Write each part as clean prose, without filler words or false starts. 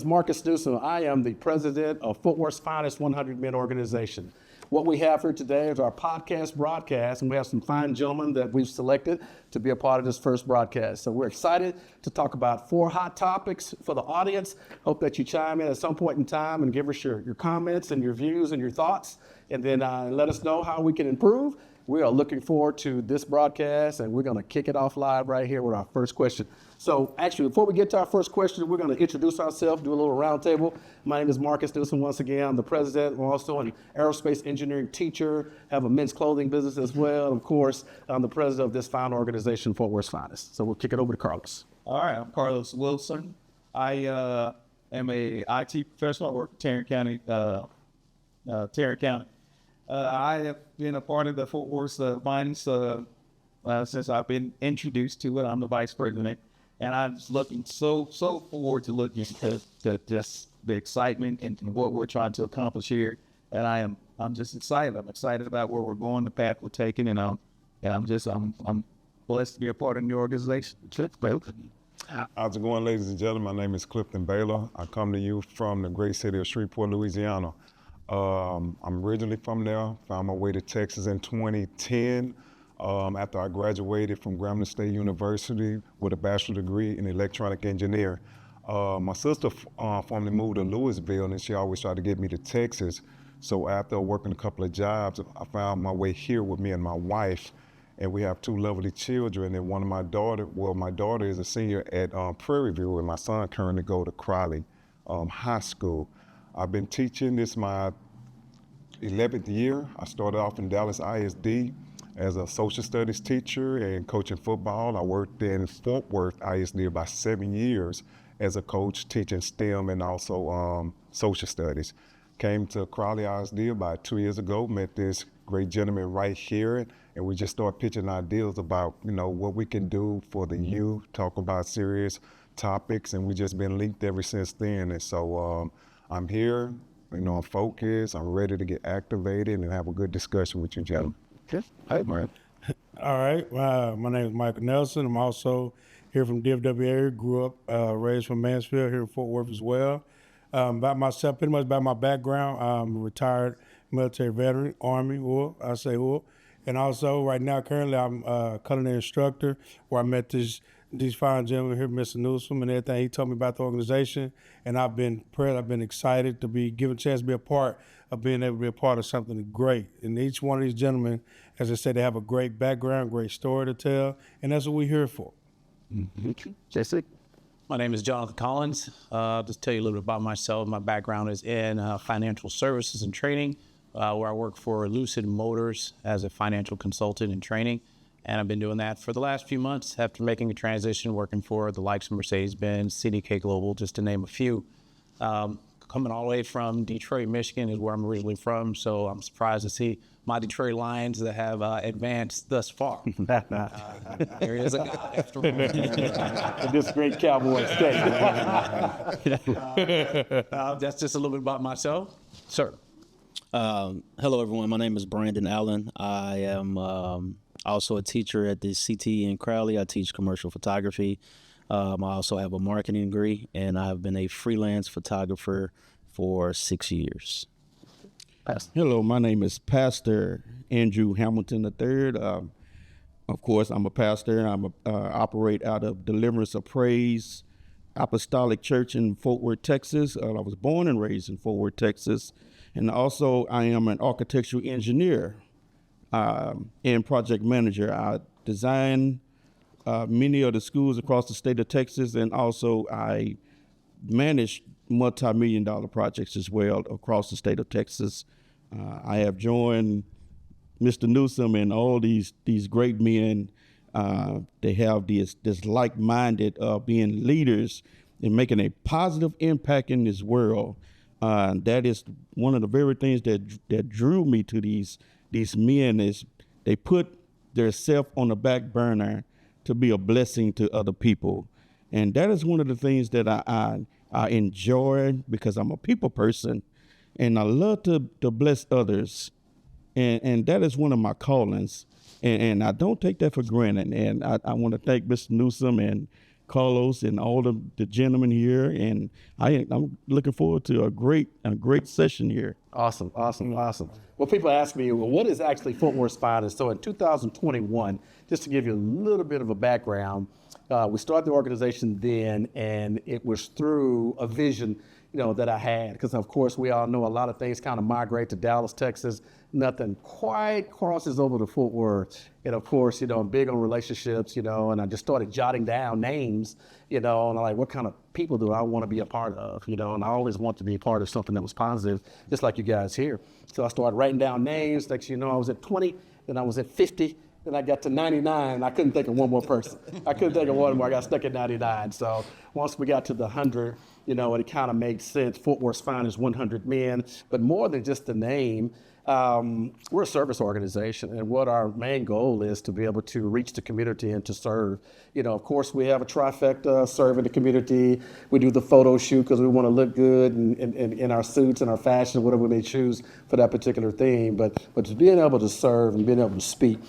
Marcus Newsom. I am the president of Fort Worth's finest 100 Men organization. What we have here today is our podcast broadcast, and we have some fine gentlemen that we've selected to be a part of this first broadcast. So we're excited to talk about 4 hot topics for the audience. Hope that you chime in at some point in time and give us your comments and your views and your thoughts, and then let us know how we can improve. We are looking forward to this broadcast, and we're going to kick it off live right here with our first question. So actually, before we get to our first question, we're going to introduce ourselves, do a little round table. My name is Marcus Newsom. Once again, I'm the president. I'm also an aerospace engineering teacher, have a men's clothing business as well. Of course, I'm the president of this fine organization, Fort Worth's Finest. So we'll kick it over to Carlos. All right, I'm Carlos Wilson. I am a IT professional. I work in Tarrant County. I have been a part of the Fort Worth Finest since I've been introduced to it. I'm the vice president, and I'm just looking so forward to looking to just the excitement and what we're trying to accomplish here. And I'm just excited. I'm excited about where we're going, the path we're taking, and I'm blessed to be a part of the organization. How's it going, ladies and gentlemen? My name is Clifton Baylor. I come to you from the great city of Shreveport, Louisiana. I'm originally from there, found my way to Texas in 2010 after I graduated from Grambling State University with a bachelor's degree in electronic engineering. My sister formerly moved to Louisville, and she always tried to get me to Texas. So after working a couple of jobs, I found my way here with me and my wife, and we have 2 lovely children. And my daughter is a senior at Prairie View, and my son currently go to Crowley High School. I've been teaching, this is my 11th year. I started off in Dallas ISD as a social studies teacher and coaching football. I worked in Fort Worth ISD about 7 years as a coach teaching STEM and also social studies. Came to Crowley ISD about 2 years ago, met this great gentleman right here, and we just started pitching ideas about, what we can do for the youth, talk about serious topics, and we just been linked ever since then. And so I'm here, I'm focused, I'm ready to get activated and have a good discussion with you, gentlemen. Okay. Hi, Mark. All right. My name is Michael Nelson. I'm also here from DFW area, grew up, raised from Mansfield here in Fort Worth as well. About myself, pretty much about my background, I'm a retired military veteran, Army, and also right now, currently, I'm a culinary instructor where I met these fine gentlemen here, Mr. Newsom, and everything. He told me about the organization, and I've been excited to be given a chance to be a part of being able to be a part of something great. And each one of these gentlemen, as I said, they have a great background, great story to tell, and that's what we're here for. Jesse? My name is Jonathan Collins. I'll just tell you a little bit about myself. My background is in financial services and training, where I work for Lucid Motors as a financial consultant and training. And I've been doing that for the last few months after making a transition, working for the likes of Mercedes-Benz, CDK Global, just to name a few. Coming all the way from Detroit, Michigan is where I'm originally from, so I'm surprised to see my Detroit Lions that have advanced thus far. There is a guy after all. This great cowboy state. That's just a little bit about myself. Sir. Hello, everyone. My name is Brandon Allen. I am also a teacher at the CTE in Crowley. I teach commercial photography. I also have a marketing degree, and I've been a freelance photographer for 6 years. Hello, my name is Pastor Andrew Hamilton III. Of course, I'm a pastor. I operate out of Deliverance of Praise Apostolic Church in Fort Worth, Texas. I was born and raised in Fort Worth, Texas. And also, I am an architectural engineer and project manager. I design many of the schools across the state of Texas, and also I manage multi-million-dollar projects as well across the state of Texas. I have joined Mr. Newsom and all these great men. They have this like-minded being leaders and making a positive impact in this world. That is one of the very things that drew me to these men, is they put their self on the back burner to be a blessing to other people. And that is one of the things that I enjoy, because I'm a people person and I love to bless others. And that is one of my callings. And I don't take that for granted. And I want to thank Mr. Newsom and Carlos and all the gentlemen here, and I'm looking forward to a great session here. Awesome. Well, people ask me, well, what is actually Fort Worth's Finest? So in 2021, just to give you a little bit of a background, we started the organization then, and it was through a vision, that I had, because of course we all know a lot of things kind of migrate to Dallas, Texas. Nothing quite crosses over to Fort Worth. And of course, I'm big on relationships, and I just started jotting down names, and I'm like, what kind of people do I want to be a part of, and I always want to be a part of something that was positive, just like you guys here. So I started writing down names. Next, I was at 20, then I was at 50. Then I got to 99, and I couldn't think of one more person. I couldn't think of one more. I got stuck at 99. So once we got to the 100, it kind of made sense. Fort Worth's Finest 100 Men. But more than just the name, we're a service organization, and what our main goal is to be able to reach the community and to serve. Of course, we have a trifecta, serving the community. We do the photo shoot because we want to look good in our suits and our fashion, whatever we may choose for that particular theme. But just being able to serve and being able to speak.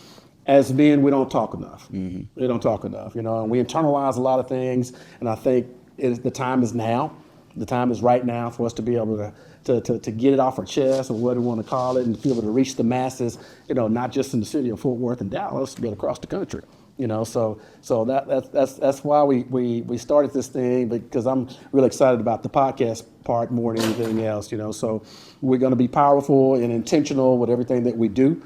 As men, we don't talk enough. We don't talk enough, and we internalize a lot of things. And I think the time is now. The time is right now for us to be able to get it off our chest, or what we want to call it, and to be able to reach the masses, not just in the city of Fort Worth and Dallas, but across the country. So that's why we started this thing, because I'm really excited about the podcast part more than anything else. So we're going to be powerful and intentional with everything that we do.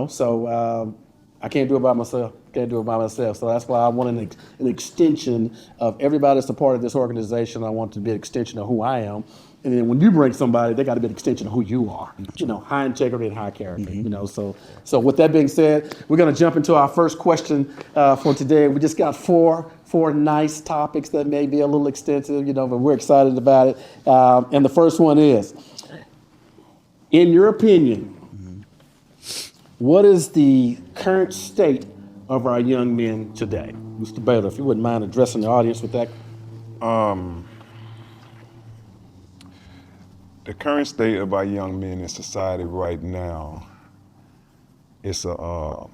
So. I can't do it by myself. So that's why I want an extension of everybody that's a part of this organization. I want it to be an extension of who I am. And then when you bring somebody, they got to be an extension of who you are. High integrity and high character. So with that being said, we're going to jump into our first question for today. We just got four nice topics that may be a little extensive, but we're excited about it. And the first one is, in your opinion, what is the current state of our young men today? Mr. Baylor, if you wouldn't mind addressing the audience with that. The current state of our young men in society right now is I'm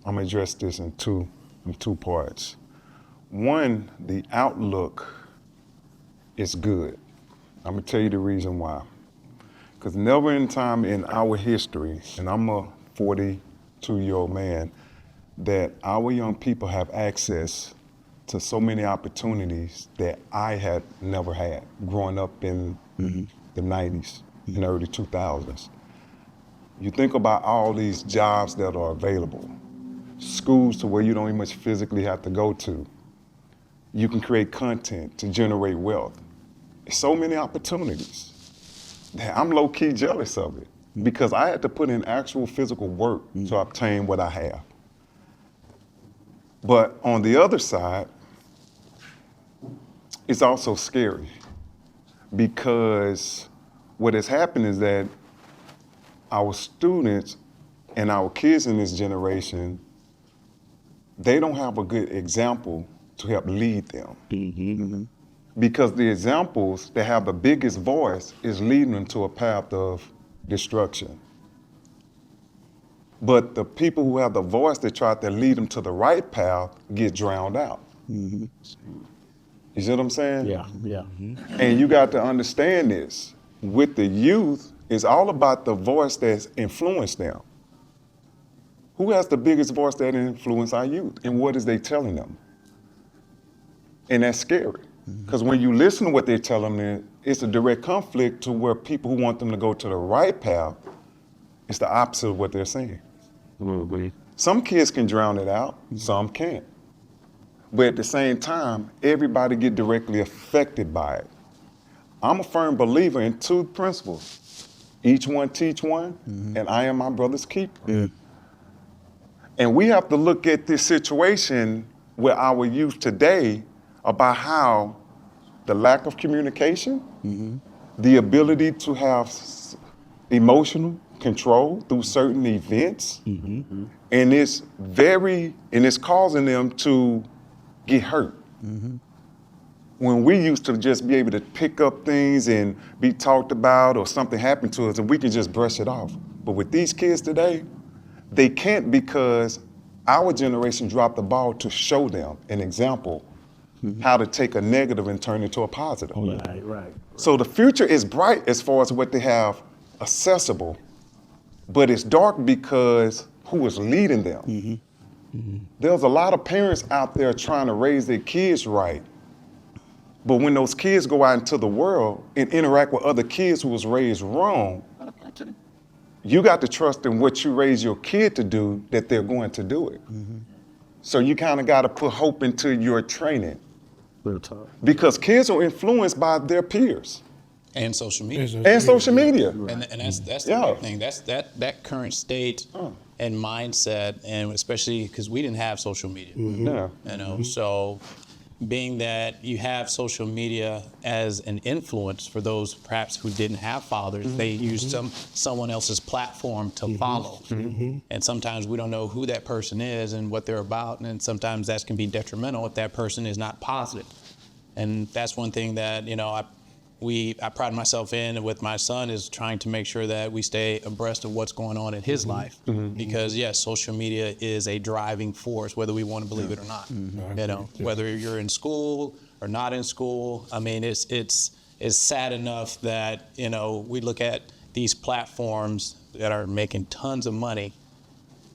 gonna address this in two parts. One, the outlook is good. I'm gonna tell you the reason why. Because never in time in our history, and I'm a 42-year-old man, that our young people have access to so many opportunities that I had never had growing up in the 90s and early 2000s. You think about all these jobs that are available, schools to where you don't even much physically have to go to. You can create content to generate wealth. So many opportunities that I'm low-key jealous of it, because I had to put in actual physical work to obtain what I have. But on the other side, it's also scary, because what has happened is that our students and our kids in this generation, they don't have a good example to help lead them. Because the examples that have the biggest voice is leading them to a path of destruction. But the people who have the voice that try to lead them to the right path get drowned out. You see what I'm saying? Yeah. And you got to understand this. With the youth, it's all about the voice that's influenced them. Who has the biggest voice that influence our youth? And what is they telling them? And that's scary. Because when you listen to what they're telling them, it's a direct conflict to where people who want them to go to the right path, it's the opposite of what they're saying. Some kids can drown it out, some can't. But at the same time, everybody get directly affected by it. I'm a firm believer in two principles. Each one teach one, and I am my brother's keeper. And we have to look at this situation with our youth today about how the lack of communication, the ability to have emotional control through certain events, and it's causing them to get hurt. When we used to just be able to pick up things and be talked about, or something happened to us and we can just brush it off. But with these kids today, they can't, because our generation dropped the ball to show them an example how to take a negative and turn it into a positive. Right. So the future is bright as far as what they have accessible, but it's dark because who is leading them. There's a lot of parents out there trying to raise their kids right, but when those kids go out into the world and interact with other kids who was raised wrong, you got to trust in what you raise your kid to do, that they're going to do it. So you kind of got to put hope into your training, Real talk. because kids are influenced by their peers And social media. and social media. And that's the Yeah. big thing. That's that current state and mindset, and especially because we didn't have social media. Yeah. You know, so being that you have social media as an influence for those perhaps who didn't have fathers, they use someone else's platform to follow. And sometimes we don't know who that person is and what they're about, and sometimes that can be detrimental if that person is not positive. And that's one thing that, you know, I pride myself in with my son, is trying to make sure that we stay abreast of what's going on in his life. Because yes, social media is a driving force, whether we want to believe it or not. You know, whether you're in school or not in school. I mean, it's sad enough that, you know, we look at these platforms that are making tons of money,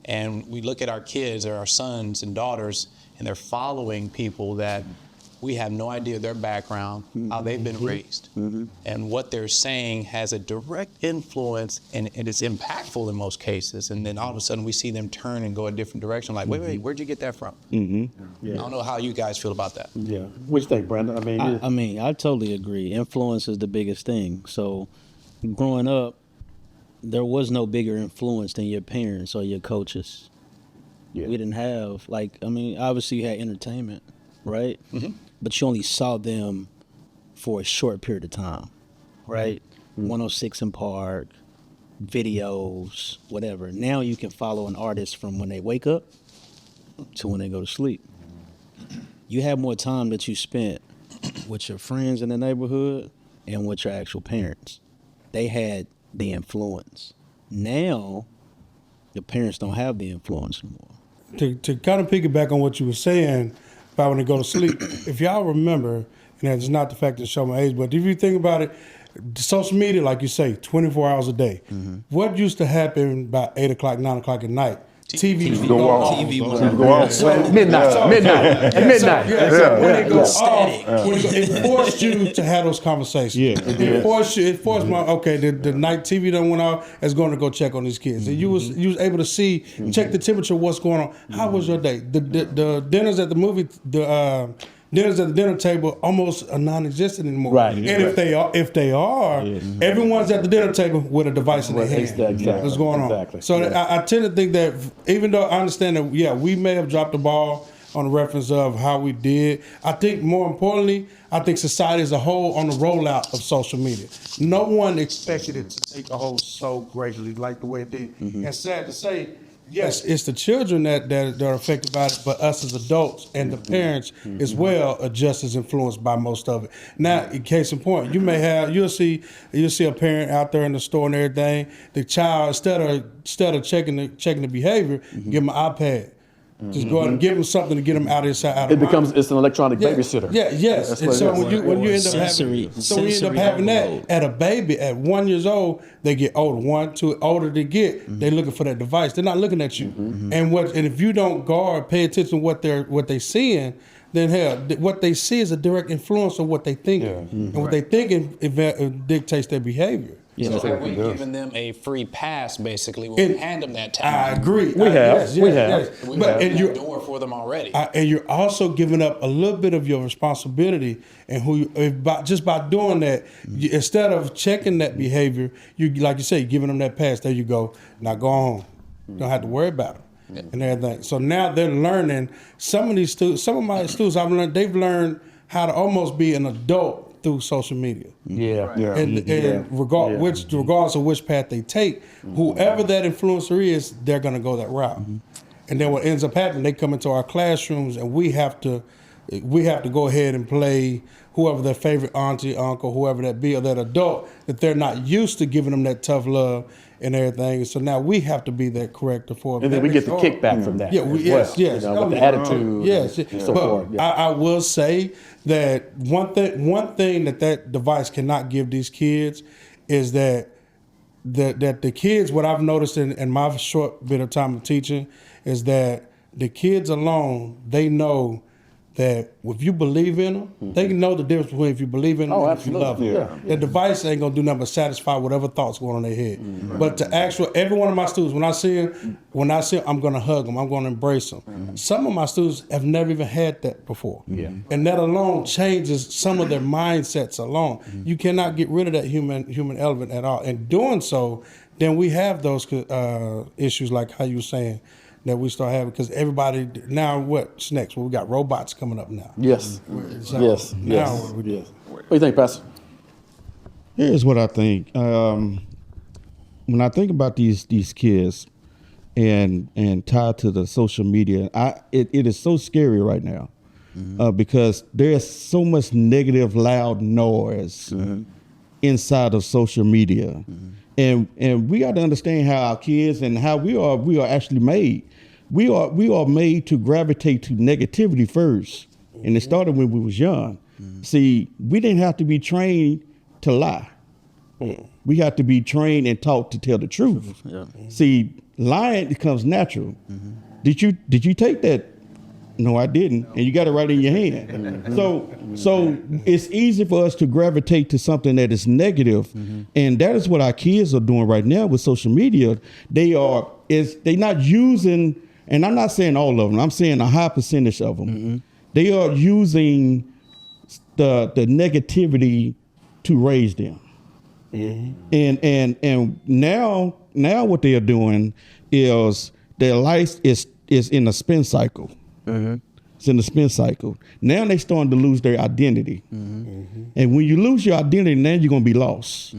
and we look at our kids or our sons and daughters, and they're following people that we have no idea their background, how they've been raised. And what they're saying has a direct influence, and it is impactful in most cases. And then all of a sudden we see them turn and go a different direction. Like, wait, where'd you get that from? I don't know how you guys feel about that. Yeah. What do you think, Brandon? I mean, I mean, I totally agree. Influence is the biggest thing. So, growing up, there was no bigger influence than your parents or your coaches. Yeah. We didn't have, like, I mean, obviously you had entertainment, right? But you only saw them for a short period of time, right? 106 in Park, videos, whatever. Now you can follow an artist from when they wake up to when they go to sleep. You have more time that you spent with your friends in the neighborhood and with your actual parents. They had the influence. Now, the parents don't have the influence anymore. To kind of piggyback on what you were saying about when they go to sleep, if y'all remember, and it's not the fact to show my age, but if you think about it, social media, like you say, 24 hours a day. What used to happen by 8 o'clock, 9 o'clock at night? TV would go off. Go off. midnight. At midnight. So when it goes off, it forced you to have those conversations. It forced my, okay, the night TV done went off, it's going to go check on these kids. And you was able to see, check the temperature of what's going on. How was your day? The dinners at the movie, dinners at the dinner table almost are non-existent anymore. Right. And if they are, everyone's at the dinner table with a device in their hand. Exactly. What's going on? Exactly. So I tend to think that even though I understand that, yeah, we may have dropped the ball on the reference of how we did, I think more importantly, I think society as a whole on the rollout of social media. No one expected it to take a hold so greatly like the way it did. And sad to say, yes, it's the children that are affected by it, but us as adults and the parents as well are just as influenced by most of it. Now, in case in point, you'll see a parent out there in the store and everything. The child, instead of checking the behavior, give them an iPad. Just go ahead and give them something to get them out of his out of mind. It's an electronic babysitter. Yeah, yes. That's And what so it is. when you end up Sensory- having that overload. at a baby at 1 year old, they get older. 1, 2, older they get, they're looking for that device. They're not looking at you. And if you don't pay attention to what they seeing, then hell, what they see is a direct influence of what they think, and what they thinking dictates their behavior. So have we given them a free pass, basically, when we hand them that I tablet? agree. We have. We But opened and that door for them already. and you're also giving up a little bit of your responsibility, and just by doing that, instead of checking that behavior, you like you say, giving them that pass. There you go. Now go home. You don't have to worry about them and everything. So now they're learning. Some of my students, I've learned they've learned how to almost be an adult through social media. Regardless of which path they take, whoever that influencer is, they're gonna go that route. And then what ends up happening, they come into our classrooms and we have to go ahead and play whoever their favorite auntie, uncle, whoever that be, or that adult that they're not used to giving them that tough love. and everything. So now we have to be that corrective for them. And then we get the kickback from that. Yeah, as yes, well, yes. You know, with the yeah. attitude. Yes, And so but forth. Yeah. I will say that one thing that device cannot give these kids is that the kids, what I've noticed in my short bit of time of teaching, is that the kids alone, they know that if you believe in them, they know the difference between if you believe in them and if you love them. Yeah. The device ain't gonna do nothing but satisfy whatever thoughts going on in their head. But to every one of my students, when I see them, I'm gonna hug them, I'm gonna embrace them. Some of my students have never even had that before. And that alone changes some of their mindsets alone. You cannot get rid of that human element at all. And doing so, then we have those issues like how you were saying, that we start having, because everybody now, what's next? Well, we got robots coming up now. Yes. So Yes. now Yes. what we Yes. What do you think, Pastor? Here's what I think. When I think about these kids and tied to the social media, it is so scary right now because there's so much negative, loud noise inside of social media, and we got to understand how our kids and how we are actually made. We are made to gravitate to negativity first, and it started when we was young. See, we didn't have to be trained to lie. We have to be trained and taught to tell the truth. See, lying becomes natural. Did you take that? No, I didn't. And you got it right in your hand. So it's easy for us to gravitate to something that is negative. And that is what our kids are doing right now with social media. They're not using, and I'm not saying all of them, I'm saying a high percentage of them. They are using the negativity to raise them. And now what they are doing is their life is in a spin cycle. It's in the spin cycle. Now they starting to lose their identity. And when you lose your identity, now you're gonna be lost.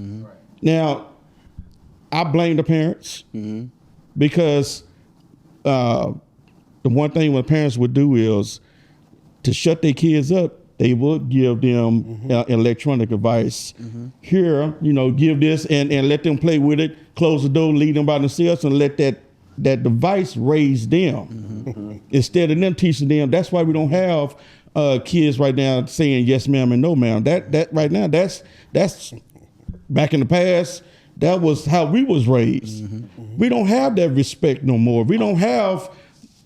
Now, I blame the parents because the one thing what parents would do is to shut their kids up, they would give them electronic device. Here, give this and let them play with it, close the door, leave them by themselves, and let that device raise them. Instead of them teaching them. That's why we don't have kids right now saying yes ma'am and no ma'am. That right now, that's back in the past, that was how we was raised. We don't have that respect no more. We don't have,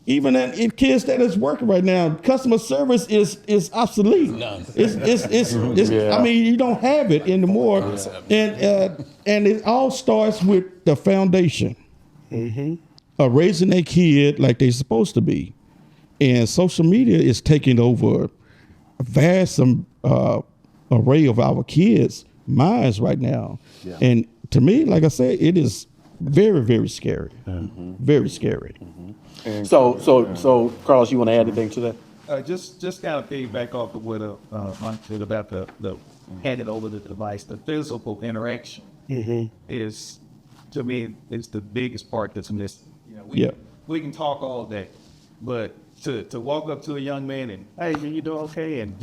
even in kids that is working right now, customer service is obsolete. It's I mean, you don't have it anymore. And it all starts with the foundation of raising a kid like they're supposed to be. And social media is taking over a vast array of our kids' minds right now. And to me, like I said, it is very, very scary. Very scary. So, Carlos, you want to add anything to that? Just kind of piggyback off of what Mike said about the handing over the device. The physical interaction is, to me, is the biggest part that's missing. We can talk all day, but to walk up to a young man and, hey, you doing okay? And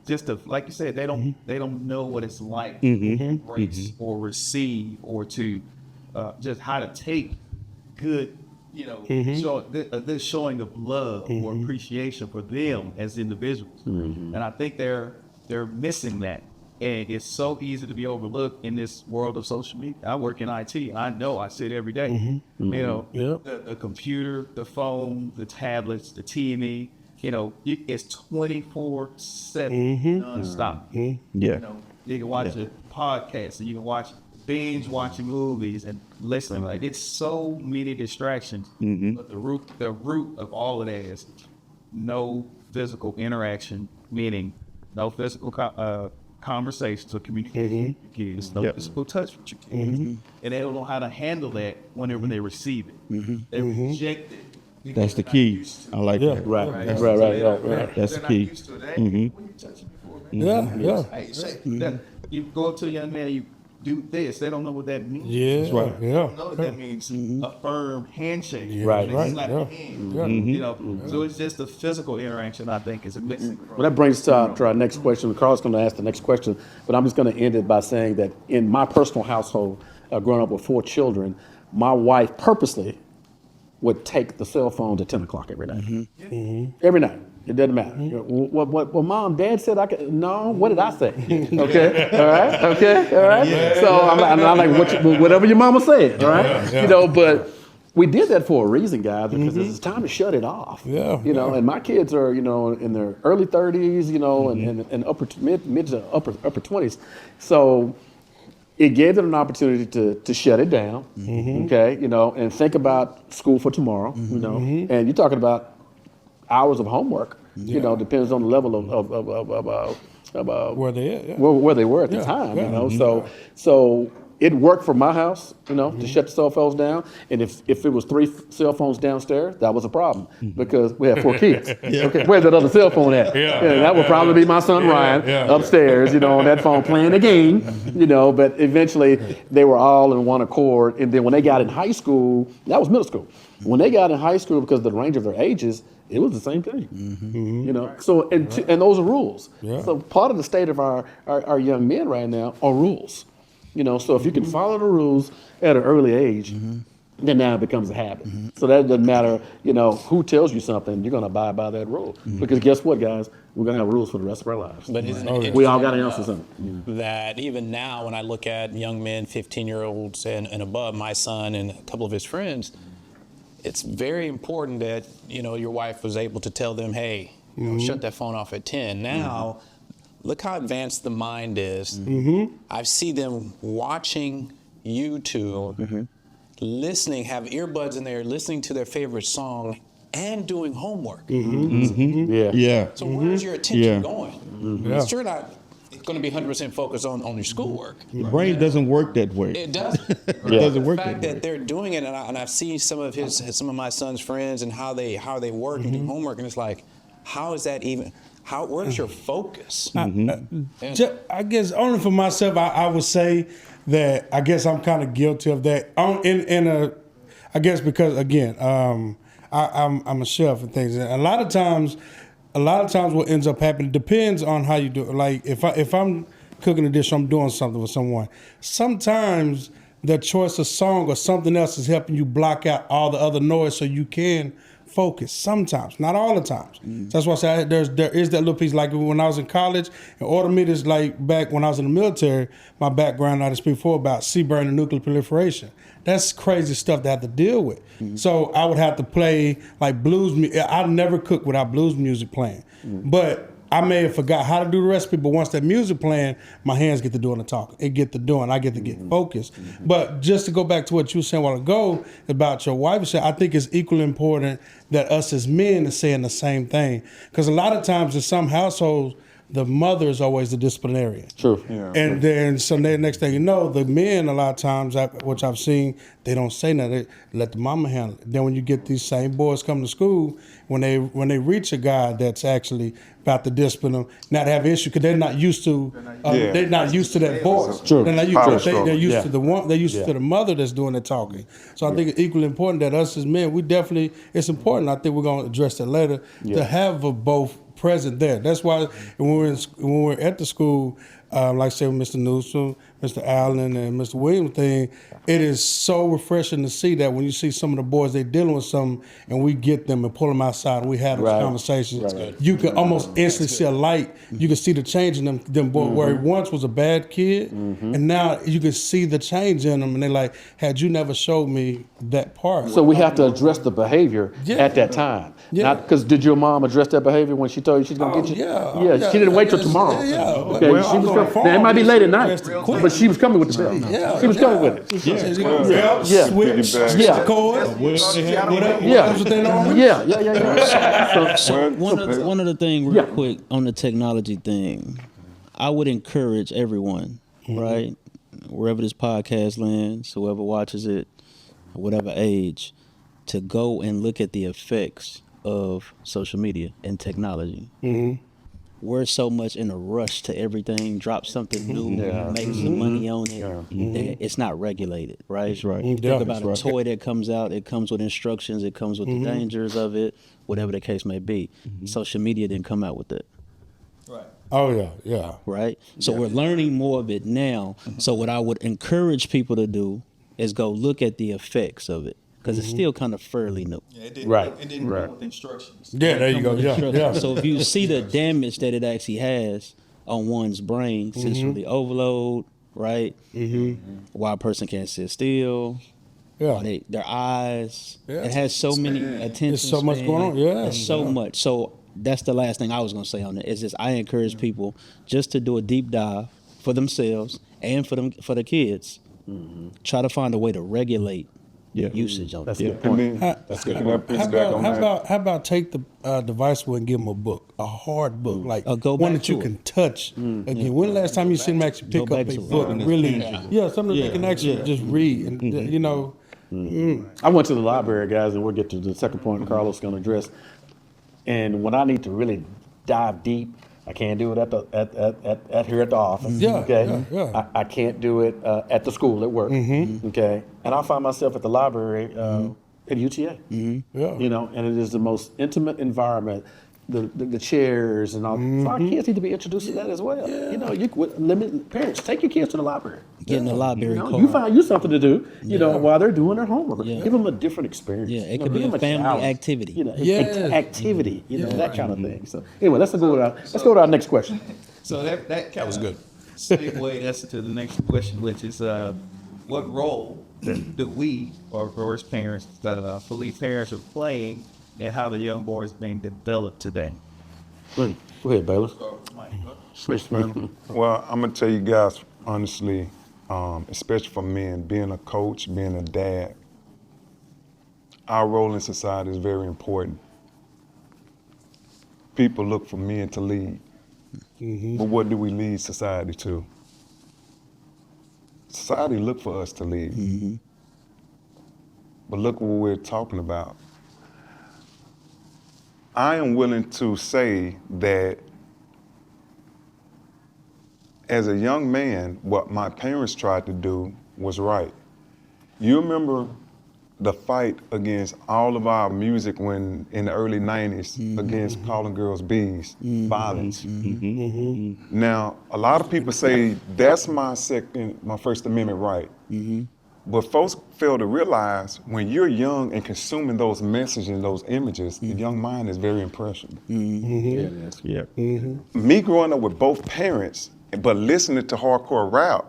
just to, like you said, they don't know what it's like to embrace or receive or to just how to take good, this showing of love or appreciation for them as individuals. And I think they're missing that. And it's so easy to be overlooked in this world of social media. I work in IT, and I know I see it every day. The computer, the phone, the tablets, the TV, it's 24/7 nonstop. You can watch a podcast, and you can binge watching movies and listening. Like, it's so many distractions. But the root of all of that is no physical interaction, meaning no physical conversations or communication with your kids, no physical touch with your kids. And they don't know how to handle that whenever they receive it. They reject it. That's the key. I like that. Right. That's the key. When you touch it before, man. Hey, say that. You go up to a young man and you do this. They don't know what that means. That's right. They don't know what that means. A firm handshake. Right. They slap your hand. So it's just the physical interaction, I think, is missing. Well, that brings us to our next question. Carl's going to ask the next question, but I'm just going to end it by saying that in my personal household, growing up with 4 children, my wife purposely would take the cell phones at 10 o'clock every night. Every night. It doesn't matter. What mom, dad said I could, no, what did I say? Okay, all right, okay, all right. So I'm like, whatever your mama said, all right? You know, but we did that for a reason, guys, because it's time to shut it off. Yeah, You know, and my kids are, you know, in their early 30s, you know, and mid to upper 20s. So it gave them an opportunity to shut it down, okay, you know, and think about school for tomorrow, you know. And you're talking about hours of homework, you know, depends on the level of Where they at? Yeah. where they were at the time, you know. So it worked for my house, you know, to shut the cell phones down. And if it was 3 cell phones downstairs, that was a problem because we had 4 kids. Okay, where's that other cell phone at? Yeah, that would probably be my son Ryan upstairs, you know, on that phone playing the game, you know. But eventually they were all in one accord. And then when they got in high school, that was middle school. When they got in high school, because of the range of their ages, it was the same thing, you know. So and those are rules. So part of the state of our young men right now are rules, you know. So if you can follow the rules at an early age, then now it becomes a habit. So that doesn't matter, you know, who tells you something. You're gonna abide by that rule because guess what, guys? We're gonna have rules for the rest of our lives. But isn't it We all got to answer something. that even now, when I look at young men, 15-year-olds and above, my son and a couple of his friends, it's very important that, you know, your wife was able to tell them, hey, you know, shut that phone off at 10. Now, look how advanced the mind is. I see them watching YouTube, listening, have earbuds in there, listening to their favorite song, and doing homework. Yeah. So where's your attention going? It's sure not going to be 100% focused on your schoolwork. The brain doesn't work that way. It doesn't. It doesn't The work fact that way. that they're doing it, and I've seen some of my son's friends and how they work and do homework, and it's like, how is that even? Where's your focus? I guess only for myself, I would say that I guess I'm kind of guilty of that. I guess because again, I'm a chef and things. And a lot of times, what ends up happening depends on how you do it. Like if I'm cooking a dish, I'm doing something with someone. Sometimes the choice of song or something else is helping you block out all the other noise so you can focus. Sometimes, not all the times. That's why I say there is that little piece. Like when I was in college, in order me to like back when I was in the military, my background I speak before about sea burn and nuclear proliferation. That's crazy stuff to have to deal with. So I would have to play like blues music. I'd never cook without blues music playing. But I may have forgot how to do the recipe, but once that music playing, my hands get to doing the talking. It get to doing. I get to get focused. But just to go back to what you were saying a while ago about your wife, I think it's equally important that us as men are saying the same thing. Because a lot of times in some households, the mother is always the disciplinarian. True. And then so the next thing you know, the men a lot of times, which I've seen, they don't say nothing. They let the mama handle it. Then when you get these same boys come to school, when they reach a guy that's actually about to discipline them, not have issue because they're not used to they're not used to that voice. True. They're not used they're used to the one. They're used Yeah. to the mother that's doing the talking. So I think it's equally important that us as men, it's important. I think we're gonna address that later to have both present there. That's why when we're at the school, like I said, with Mr. Newsom, Mr. Allen, and Mr. Williams thing, it is so refreshing to see that when you see some of the boys, they dealing with something, and we get them and pull them outside, and we have those conversations. You can almost instantly see a light. You can see the change in them boys, where he once was a bad kid, and now you can see the change in them, and they're like, had you never showed me that part. So we have to address the behavior at that time. Yeah. Because did your mom address that behavior when she told you she's gonna get you? Yeah. She didn't wait till tomorrow. Okay. Well, She was I'm on the coming. phone. Now, it might be late at night, Addressed it quick. but she was coming with the bill. Yeah. She was coming with it. Yeah. Switch Yeah. chords, whatever. Yeah. That's what they know. Yeah. So one other thing real quick on the technology thing, I would encourage everyone, right, wherever this podcast lands, whoever watches it, whatever age, to go and look at the effects of social media and technology. We're so much in a rush to everything, drop something new, make some money on it. That it's not regulated, right? That's right. Think about a toy that comes out, it comes with instructions, it comes with the dangers of it, whatever the case may be. Social media didn't come out with that. Oh yeah, yeah. right? So we're learning more of it now. So what I would encourage people to do is go look at the effects of it because it's still kind of fairly new. Right. It didn't come with instructions. Yeah, there you go. Yeah, yeah. So if you see the damage that it actually has on one's brain, sensory overload, right? Why a person can't sit still, Yeah. why their eyes. Yeah. It has so many attention. There's so much going on, yeah. There's so much. So that's the last thing I was gonna say on it. Is just I encourage people just to do a deep dive for themselves and for the kids. Try to find a way to regulate usage on it. And then, that's good. How about take the device away and give them a book, a hard book, like Go one back that you to can touch. Again, when the last time you seen them actually pick Go up back a to it. book and really, something that they can actually just read, and you know. I went to the library, guys, and we'll get to the second point Carlos is going to address. And when I need to really dive deep, I can't do it at here at the office. Yeah, Okay. yeah. I can't do it at the school at work. Okay. And I find myself at the library at UTA. Yeah. You know, and it is the most intimate environment. The chairs and all. So our kids need to be introduced to that as well. You know, parents take your kids to the library. Get in the library You know, card. you find you something to do. You know, while they're doing their homework. Give them a different experience. Yeah, it You know, could be give a them family challenge. activity. You know, Yes. activity. You know, that kind of thing. So anyway, let's go to our next question. So that was good. Segue us to the next question, which is what role do we, or as parents, police parents, are playing in how the young boy is being developed today? Go ahead, Baylor. Well, I'm gonna tell you guys honestly, especially for men, being a coach, being a dad, our role in society is very important. People look for men to lead, but what do we lead society to? Society look for us to lead, but look what we're talking about. I am willing to say that as a young man, what my parents tried to do was right. You remember the fight against all of our music when in the early 90s against calling girls bees, violence. Now, a lot of people say that's my First Amendment right. But folks fail to realize when you're young and consuming those messages and those images, the young mind is very impressionable. Me growing up with both parents, but listening to hardcore rap,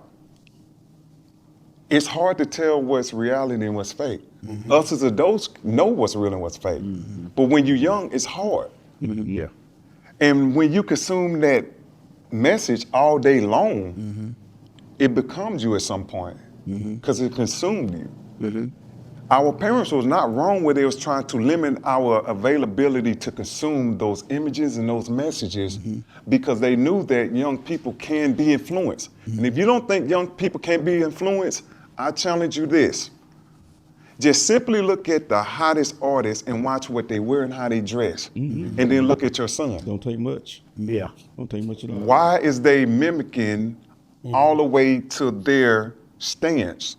it's hard to tell what's reality and what's fake. Us as adults know what's real and what's fake. But when you're young, it's hard. And when you consume that message all day long, it becomes you at some point because it consumed you. Our parents was not wrong where they was trying to limit our availability to consume those images and those messages because they knew that young people can be influenced. And if you don't think young people can be influenced, I challenge you this. Just simply look at the hottest artists and watch what they wear and how they dress. And then look at your son. Don't take much. Yeah. Don't take much at all. Why is they mimicking all the way to their stance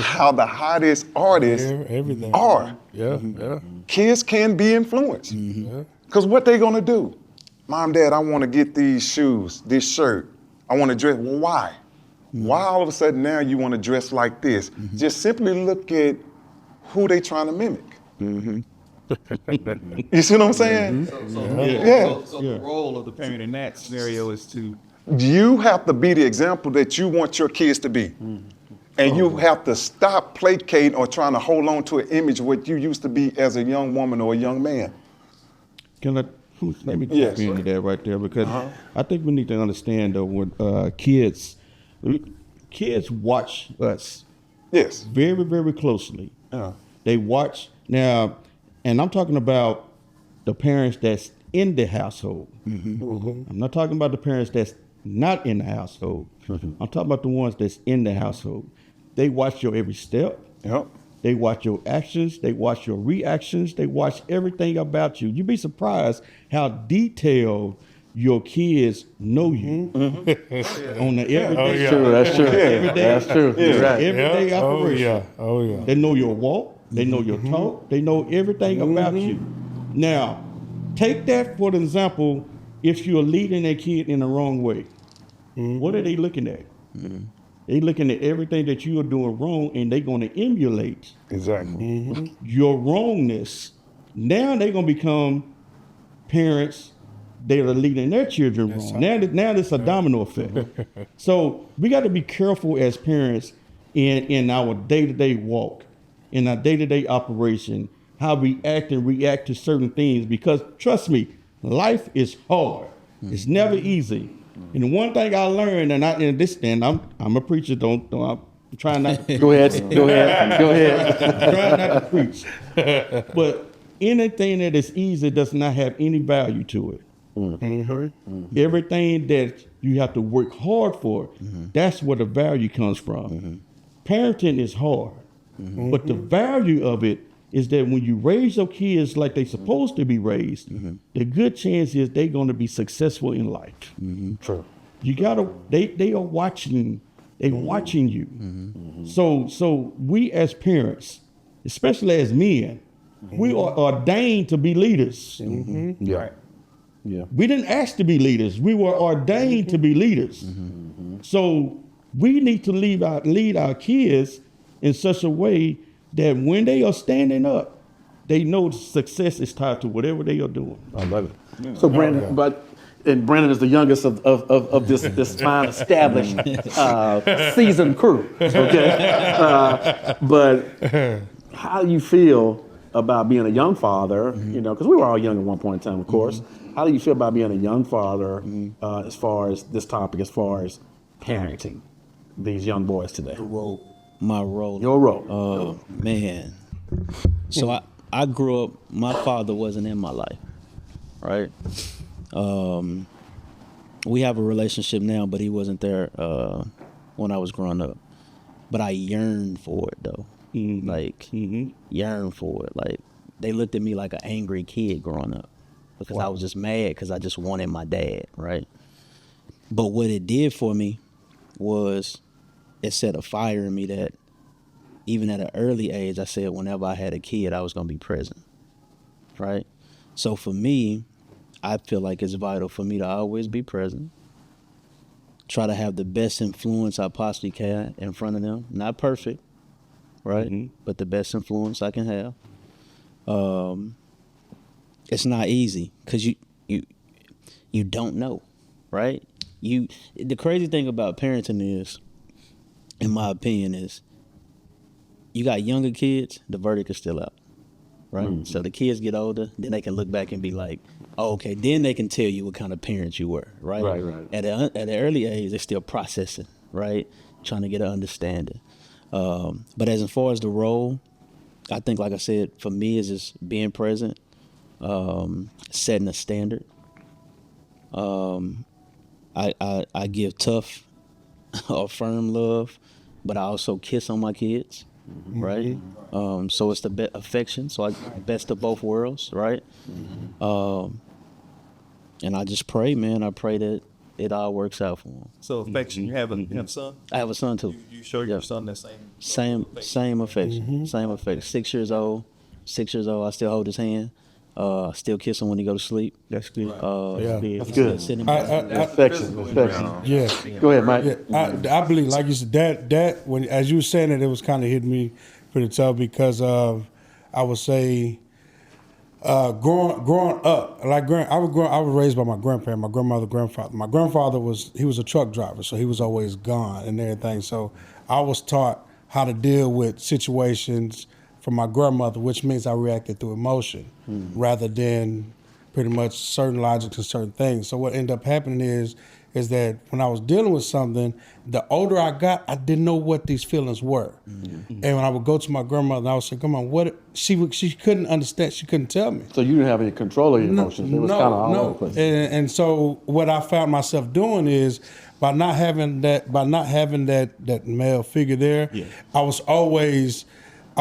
how the hottest artists Everything. are? Yeah. Kids can be influenced. Because what they gonna do? Mom, Dad, I wanna get these shoes, this shirt. I wanna dress, well, why? Why all of a sudden now you wanna dress like this? Just simply look at who they trying to mimic. You see what I'm saying? So the role of the parent in that scenario is to You have to be the example that you want your kids to be. And you have to stop placating or trying to hold on to an image of what you used to be as a young woman or a young man. Can I, let me Yes. jump into that right there because I think we need to understand though when kids watch us Yes. very, very closely. Yeah. They watch now, and I'm talking about the parents that's in the household. I'm not talking about the parents that's not in the household. I'm talking about the ones that's in the household. They watch your every step. Yep. They watch your actions. They watch your reactions. They watch everything about you. You'd be surprised how detailed your kids know you on the everyday. That's true. Everyday, That's true. You're right. everyday Oh operation. yeah. Oh yeah. They know your walk. They know your talk. They know everything about you. Now, take that for an example if you're leading that kid in the wrong way, what are they looking at? They looking at everything that you are doing wrong, and they're going to emulate Exactly. your wrongness. Now they're going to become parents that are leading their children wrong. Now it's a domino effect. So we got to be careful as parents in our day-to-day walk, in our day-to-day operation, how we act and react to certain things, because trust me, life is hard. It's never easy. And the one thing I learned, and I'm a preacher, I'm trying not to Go ahead. I'm trying not to preach. But anything that is easy does not have any value to it. Everything that you have to work hard for, that's where the value comes from. Parenting is hard, but the value of it is that when you raise your kids like they're supposed to be raised, the good chance is they're going to be successful in life. True. You gotta. They are watching. They watching you. So we as parents, especially as men, we are ordained to be leaders. Yeah. Yeah. We didn't ask to be leaders. We were ordained to be leaders. So we need to lead our kids in such a way that when they are standing up, they know success is tied to whatever they are doing. I love it. So Brandon, Brandon is the youngest of this fine established seasoned crew. Okay, but how do you feel about being a young father? You know, because we were all young at one point in time, of course. How do you feel about being a young father as far as this topic, as far as parenting these young boys today? My role. Your role. Oh, man. So I grew up, my father wasn't in my life, right? We have a relationship now, but he wasn't there when I was growing up. But I yearned for it, though. Yearned for it. Like, they looked at me like an angry kid growing up because I was just mad because I just wanted my dad, right? But what it did for me was it set a fire in me that even at an early age, I said whenever I had a kid, I was going to be present, right? So for me, I feel like it's vital for me to always be present, try to have the best influence I possibly can in front of them. Not perfect, right? But the best influence I can have. It's not easy because you don't know, right? The crazy thing about parenting is, in my opinion, is you got younger kids, the verdict is still out, right? So the kids get older, then they can look back and be like, oh, okay, then they can tell you what kind of parents you were, right? Right. At an early age, they're still processing, right? Trying to get an understanding. But as far as the role, I think, like I said, for me, is just being present, setting a standard. I give tough or firm love, but I also kiss on my kids, right? So it's the affection. So I best of both worlds, right? And I just pray, man. I pray that it all works out for them. So affection. You have a son. I have a son too. You show your son that same. Same affection. Same affection. 6 years old. 6 years old. I still hold his hand. Still kiss him when he go to sleep. That's good. That's good. Sitting Affection. Yeah. Go ahead, Mike. Yeah, I believe, like you said, that when as you were saying it was kind of hitting me pretty tough because of, I would say, growing up, I was raised by my grandparents, my grandmother, grandfather. My grandfather was a truck driver, so he was always gone and everything. So I was taught how to deal with situations from my grandmother, which means I reacted through emotion rather than pretty much certain logic to certain things. So what ended up happening is that when I was dealing with something, the older I got, I didn't know what these feelings were. And when I would go to my grandmother, and I would say, "Come on, what?" She couldn't understand. She couldn't tell me. So you didn't have any control of your emotions. It was kind of all over the place. And so what I found myself doing is by not having that male figure there, I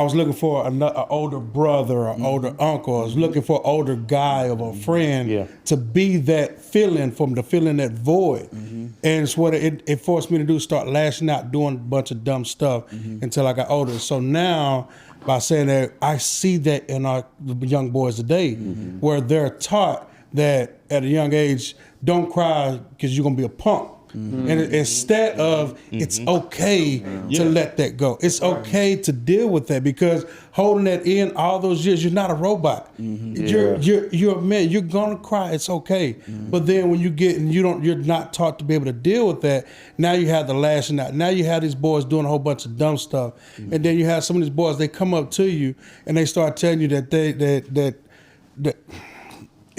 was looking for an older brother or older uncle. I was looking for an older guy or a friend to be that feeling, to fill in that void. And it's what it forced me to do, start lashing out, doing a bunch of dumb stuff until I got older. So now, by saying that, I see that in our young boys today, where they're taught that at a young age, don't cry because you're gonna be a punk. And instead of it's okay to let that go. It's okay to deal with that, because holding that in all those years, you're not a robot. You're a man. You're gonna cry. It's okay. But then when you get and you're not taught to be able to deal with that. Now you have the lashing out. Now you have these boys doing a whole bunch of dumb stuff, and then you have some of these boys. They come up to you and they start telling you that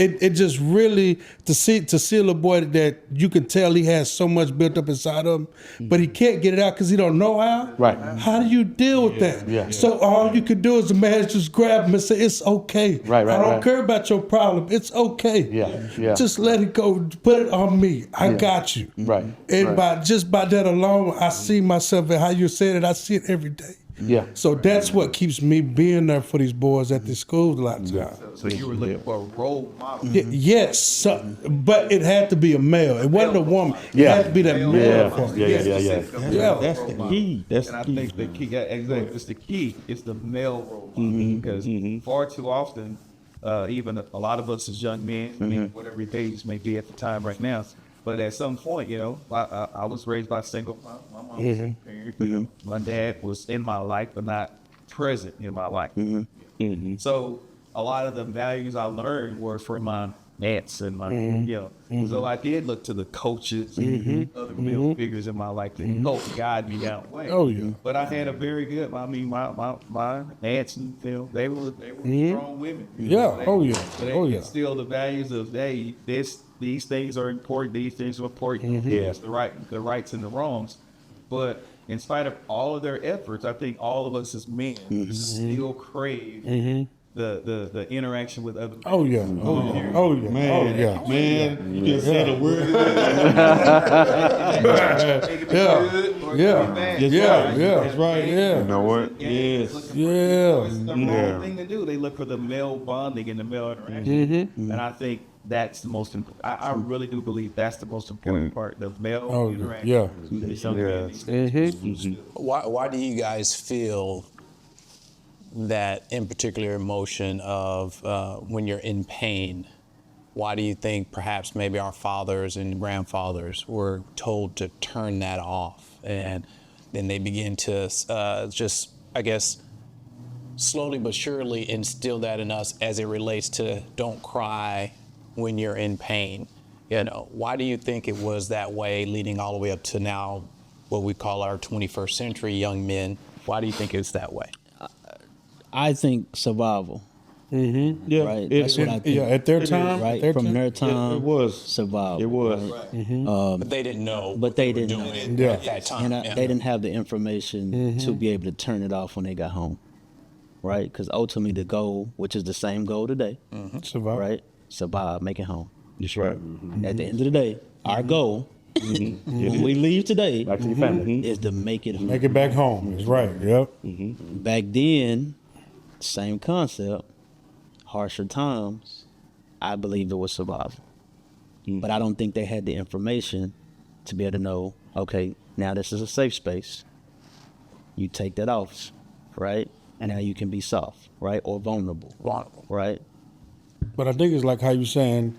It just really to see a little boy that you can tell he has so much built up inside of him, but he can't get it out because he don't know how. Right. How do you deal with that? Yeah. So all you can do is the man just grab him and say, "It's okay. Right, I don't right. care about your problem. It's okay. Yeah. Just let it go. Put it on me. I got you." Right. And by that alone, I see myself and how you said it. I see it every day. Yeah. So that's what keeps me being there for these boys at the schools a lot of times. So you were looking for a role model. Yes, but it had to be a male. It wasn't a woman. It had to be that male. for me. Yeah. That's the key. That's And I the key. think the key, yeah, exactly, it's the key. It's the male role model, because far too often, even a lot of us as young men, I mean, whatever your age may be at the time right now, but at some point, I was raised by a single mom. My mom was a parent. My dad was in my life, but not present in my life. So a lot of the values I learned were from my aunts and my, So I did look to the coaches and other male figures in my life to help guide me that way. Oh, yeah. But I had a very good. I mean, my aunts, they were strong women. Yeah. They- Oh, yeah. but they Oh, yeah. instill the values of these things are important. These things are important. Yes, the rights and the wrongs. But in spite of all of their efforts, I think all of us as men still crave the interaction with other. Oh yeah. Oh yeah. Oh yeah. Oh yeah. Man, you just said a word. Yeah. That's right. Yeah. You know what? Yes. Yeah. It's the wrong thing to do. They look for the male bonding and the male interaction, and I think that's the most important. I really do believe that's the most important part. The male Oh interaction. yeah. With young men. Why do you guys feel that in particular emotion of when you're in pain? Why do you think perhaps maybe our fathers and grandfathers were told to turn that off, and then they begin to just, I guess, slowly but surely instill that in us as it relates to don't cry when you're in pain? Why do you think it was that way leading all the way up to now, what we call our 21st century young men? Why do you think it's that way? I think survival. Yeah. Right. That's what I think. Yeah. At their time. Right. Their From time. their time. It was. Survival. It was. Right? But they didn't know. But they were didn't doing know. it Yeah. at that time. And they didn't have the information to be able to turn it off when they got home. Right? Because ultimately the goal, which is the same goal today, Survive. right? Survive, make it home. That's right. At the end of the day, our goal when we leave today Back to your family. is to make it home. Make it back home. That's right. Yep. Back then, same concept, harsher times, I believe it was survival. But I don't think they had the information to be able to know, okay, now this is a safe space. You take that off, right? And now you can be soft, right? Or vulnerable, right? But I think it's like how you saying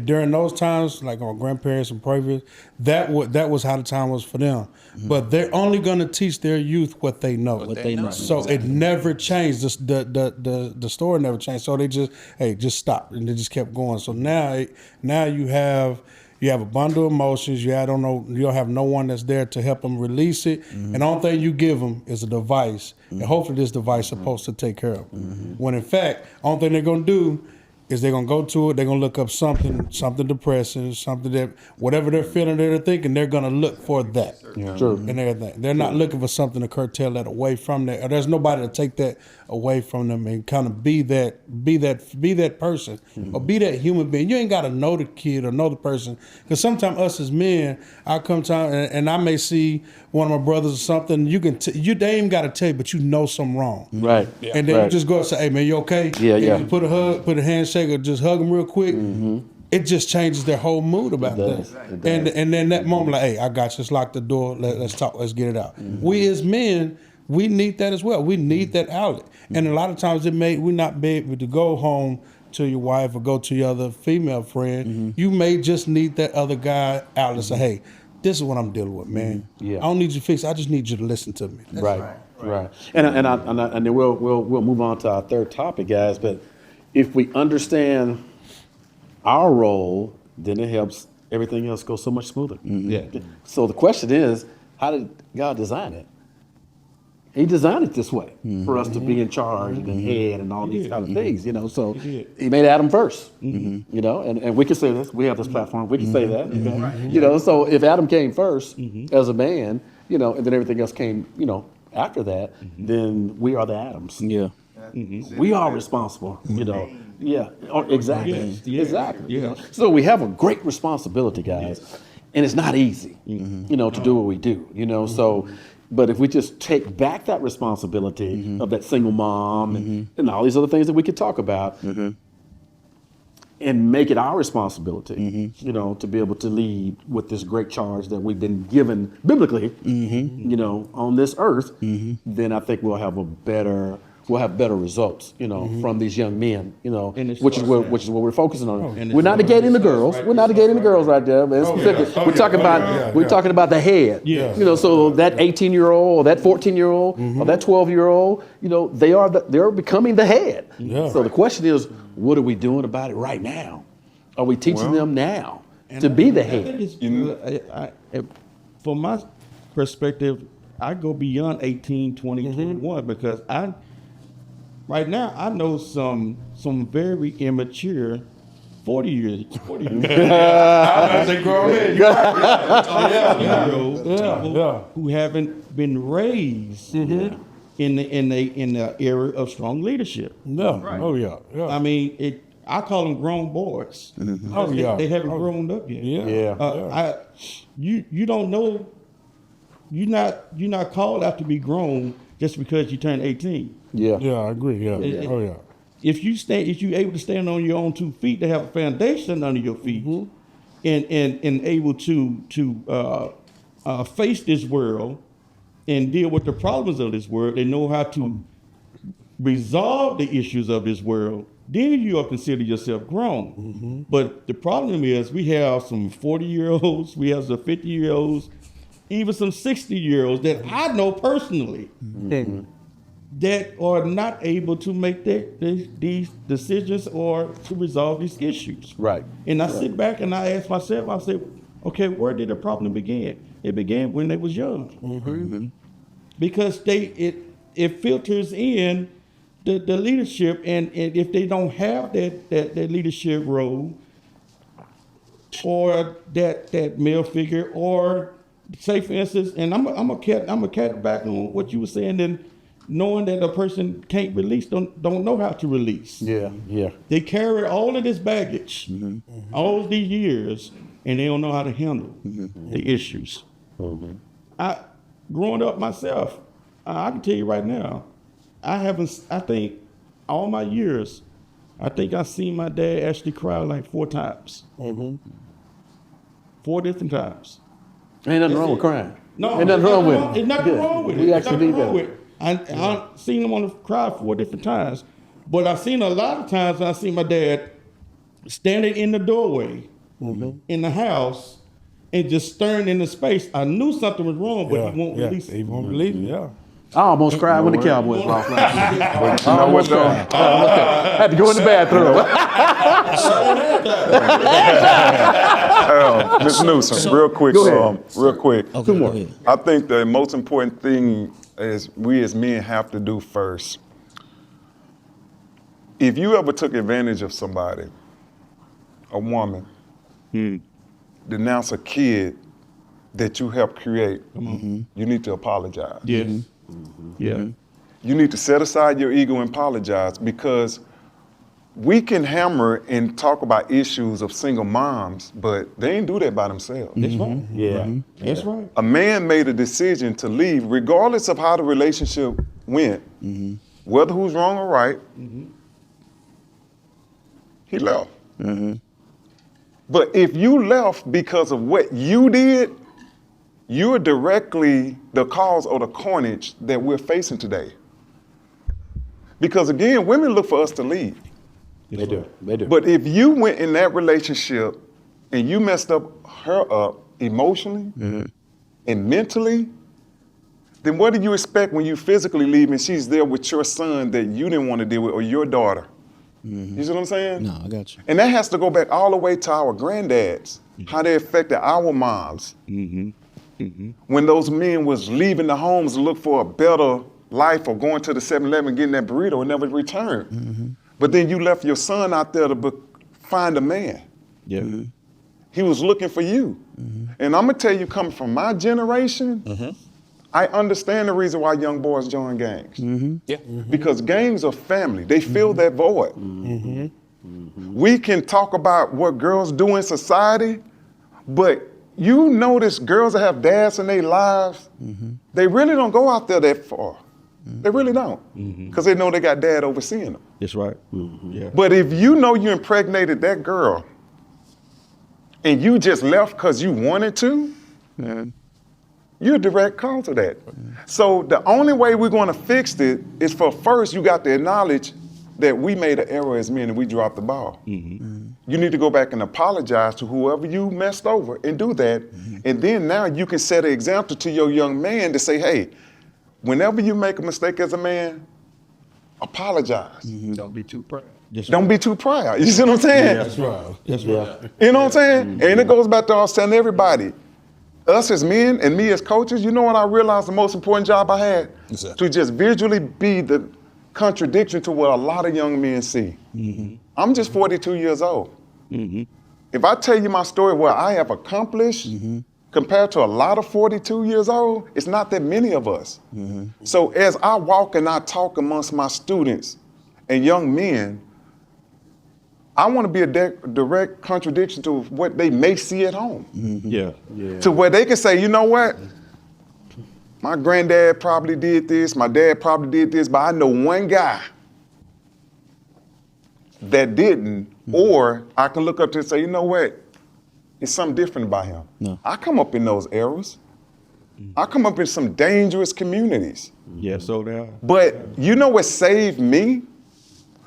during those times, like our grandparents and previous, that was how the time was for them. But they're only gonna teach their youth what they know. What they know. So it never changed. The story never changed. So they just stopped and they just kept going. So now you have a bundle of emotions. You don't have no one that's there to help them release it. And the only thing you give them is a device. And hopefully this device is supposed to take care of them. When in fact, only thing they're gonna do is they're gonna go to it, they're gonna look up something depressing, something that whatever they're feeling, they're thinking, they're gonna look for that. True. And everything. They're not looking for something to curtail that away from that. Or there's nobody to take that away from them and kind of be that person or be that human being. You ain't gotta know the kid or know the person. Because sometimes us as men, I come to and I may see one of my brothers or something. They ain't even gotta tell you, but you know something wrong. Right. And then you Right. just go and say, "Hey man, you okay?" Yeah, And yeah. you put a handshake or just hug them real quick. It just changes their whole mood about does. that. It does. And then that moment, like, "Hey, I got you. Let's lock the door. Let's talk. Let's get it out." We as men, we need that as well. We need that outlet. And a lot of times we not be able to go home to your wife or go to your other female friend, you may just need that other guy out and say, hey, this is what I'm dealing with, man. Yeah. I don't need you to fix it. I just need you to listen to me. That's Right. And then we'll move on to our third topic, guys. But if we understand our role, then it helps everything else go so much smoother. Yeah. So the question is, how did God design it? He designed it this way for us to be in charge and the head and all these kind of things, you know. So he made Adam first, you know, and we can say this. We have this platform. We can say that, okay? You know. So if Adam came first as a man, you know, and then everything else came, you know, after that, then we are the Adams. Yeah. We are responsible, you know. Yeah, exactly. Exactly. Yeah. You know? So we have a great responsibility, guys, and it's not easy, you know, to do what we do, you know. So, but if we just take back that responsibility of that single mom and all these other things that we could talk about, and make it our responsibility, you know, to be able to lead with this great charge that we've been given biblically, you know, on this earth, then I think we'll have better results, you know, from these young men, you know, which is what we're focusing on. We're not negating the girls. We're not negating the girls right there, but we're talking about the head. Yeah. You know, so that 18-year-old or that 14-year-old or that 12-year-old, you know, they're becoming the head. Yeah. So the question is, what are we doing about it right now? Are we teaching them now to be the head? From my perspective, I go beyond 18, 20, 21 because right now I know some very immature 40 years who haven't been raised in the era of strong leadership. No. Oh, yeah. I mean, I call them grown boys. Oh, yeah. They haven't grown up yet. Yeah. You don't know. You're not called out to be grown just because you turn 18. Yeah. Yeah, I agree. Yeah. Oh, yeah. If you're able to stand on your own 2 feet, to have a foundation under your feet, and able to face this world and deal with the problems of this world, and know how to resolve the issues of this world, then you will consider yourself grown. But the problem is we have some 40-year-olds, we have some 50-year-olds, even some 60-year-olds that I know personally that are not able to make these decisions or to resolve these issues. Right. And I sit back and I ask myself, I say, okay, where did the problem begin? It began when they was young. Because it filters in the leadership, and if they don't have that leadership role or that male figure, or say for instance, and I'm a cat back on what you were saying, then knowing that a person can't release, don't know how to release. Yeah. They carry all of this baggage, all these years, and they don't know how to handle the issues. Growing up myself, I can tell you right now, I think all my years, I think I've seen my dad actually cry like 4 times. 4 different times. Ain't nothing wrong with crying. No, Ain't nothing wrong with it. There's nothing wrong with it. We actually need that. I've seen him on the cry 4 different times, but I've seen a lot of times I see my dad standing in the doorway in the house and just staring into space. I knew something was wrong, but he won't release it. He won't release it. Yeah. I almost cried when the Cowboys lost last night. You know what though? I had to go in the bathroom. Ms. Newsom, real quick. Okay, go ahead. I think the most important thing is we as men have to do first. If you ever took advantage of somebody, a woman, denounce a kid that you helped create, you need to apologize. Yes. Yeah. You need to set aside your ego and apologize, because we can hammer and talk about issues of single moms, but they ain't do that by themselves. That's right. Yeah. That's right. A man made a decision to leave regardless of how the relationship went, whether who's wrong or right, he left. But if you left because of what you did, you're directly the cause of the carnage that we're facing today. Because again, women look for us to lead. They do. They do. But if you went in that relationship and you messed up her up emotionally and mentally, then what do you expect when you physically leave and she's there with your son that you didn't want to deal with, or your daughter? You see what I'm saying? No, I got you. And that has to go back all the way to our granddads, how they affected our moms. When those men was leaving the homes to look for a better life or going to the 7-Eleven getting that burrito and never returned. But then you left your son out there to find a man. Yeah. He was looking for you. And I'm gonna tell you, coming from my generation, I understand the reason why young boys join gangs. Yeah. Because gangs are family. They fill that void. We can talk about what girls do in society, but you notice girls that have dads in their lives, they really don't go out there that far. They really don't. Because they know they got dad overseeing them. That's right. Yeah. But if you know you impregnated that girl and you just left because you wanted to, you're a direct cause of that. So the only way we're going to fix it is for first you got to acknowledge that we made an error as men and we dropped the ball. You need to go back and apologize to whoever you messed over and do that. And then now you can set an example to your young man to say, hey, whenever you make a mistake as a man, apologize. Don't be too proud. Don't be too proud. You see what I'm saying? That's right. That's right. You know what I'm saying? And it goes back to us telling everybody, us as men and me as coaches, you know what I realized the most important job I had? To just visually be the contradiction to what a lot of young men see. I'm just 42 years old. If I tell you my story, what I have accomplished, compared to a lot of 42 years old, it's not that many of us. So as I walk and I talk amongst my students and young men, I want to be a direct contradiction to what they may see at home. Yeah. To where they can say, you know what? My granddad probably did this, my dad probably did this, but I know one guy that didn't, or I can look up to and say, you know what? It's something different about him. No. I come up in those eras. I come up in some dangerous communities. Yeah, so there. But you know what saved me?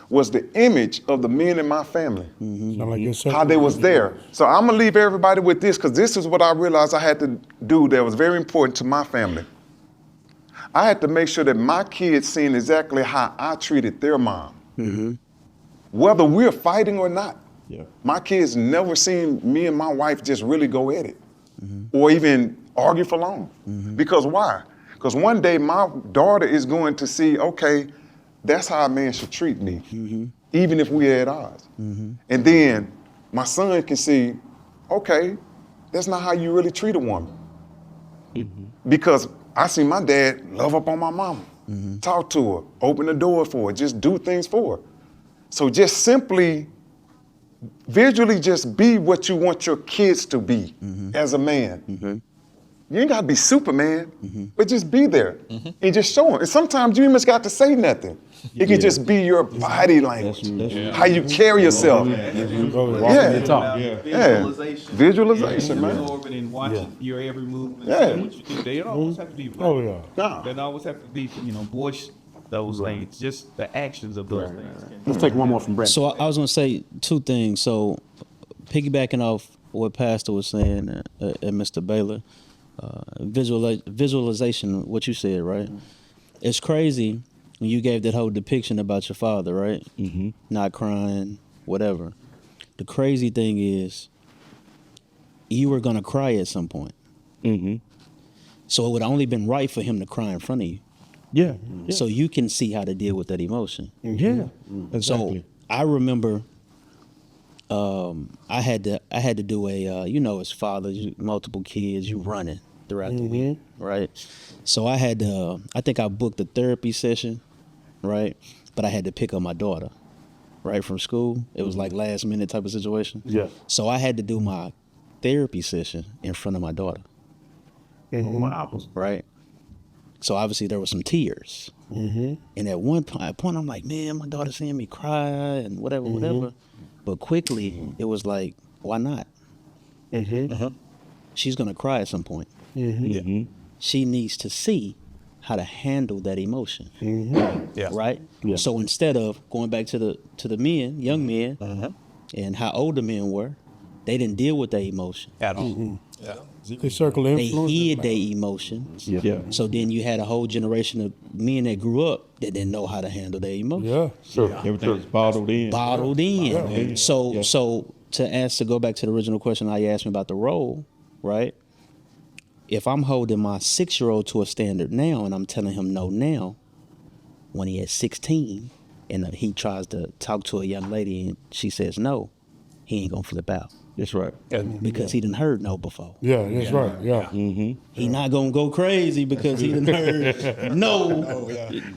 Was the image of the men in my family. Sound like your How they was there. So I'm gonna leave everybody with this, because this is what I realized I had to do that was very important to my family. I had to make sure that my kids seen exactly how I treated their mom. Whether we're fighting or not. Yeah. My kids never seen me and my wife just really go at it or even argue for long. Because why? Because one day my daughter is going to see, okay, that's how a man should treat me, even if we're at odds. And then my son can see, okay, that's not how you really treat a woman. Because I see my dad love up on my mama, talk to her, open the door for her, just do things for her. So just simply, visually just be what you want your kids to be as a man. You ain't gotta be Superman, but just be there and just show them. And sometimes you even just got to say nothing. It can just be your body language, how you carry yourself. Visualization, man. Absorbing and watching your every movement. Yeah. What you do. They don't always have to be. Oh, yeah. Nah. They don't always have to be, voice those things. Just the actions of those things. Let's take one more from Brent. So I was going to say two things. So piggybacking off what Pastor was saying and Mr. Baylor, visualization, what you said, right? It's crazy when you gave that whole depiction about your father, right? Not crying, whatever. The crazy thing is you were going to cry at some point. So it would have only been right for him to cry in front of you. Yeah. So you can see how to deal with that emotion. Yeah. Exactly. So I remember I had to do a as fathers, multiple kids, you running throughout the week, right? So I had to, I think I booked a therapy session, right? But I had to pick up my daughter, right, from school. It was like last minute type of situation. Yeah. So I had to do my therapy session in front of my daughter, Wow. right? So obviously there were some tears. And at one point I'm like, man, my daughter's seeing me cry and whatever. But quickly it was like, why not? She's gonna cry at some point. She needs to see how to handle that emotion. Yeah. Right? So instead of going back to the men, young men, and how old the men were, they didn't deal with their emotion. At all. They circle of They influence. hid their emotions. Yeah. So then you had a whole generation of men that grew up that didn't know how to handle their emotions. Yeah. Everything is bottled in. Bottled in. So to go back to the original question I asked me about the role, right? If I'm holding my 6-year-old to a standard now and I'm telling him no now, when he at 16 and he tries to talk to a young lady and she says no, he ain't gonna flip out That's right. because he didn't heard no before. Yeah, that's right. Yeah. He not gonna go crazy because he done heard no.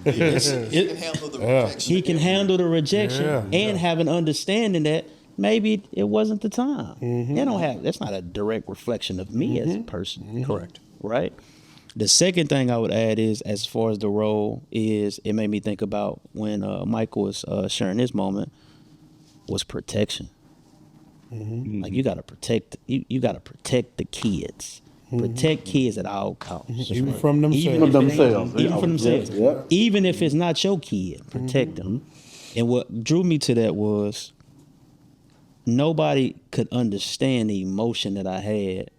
He can handle the rejection and have an understanding that maybe it wasn't the time. They don't have. That's not a direct reflection of me as a person. Correct. Right. The second thing I would add is, as far as the role is, it made me think about when Michael was sharing this moment, was protection. Like you gotta protect. You gotta protect the kids. Protect kids at all costs. Even from themselves. From themselves. Even from themselves. Yeah. Even if it's not your kid, protect them. And what drew me to that was nobody could understand the emotion that I had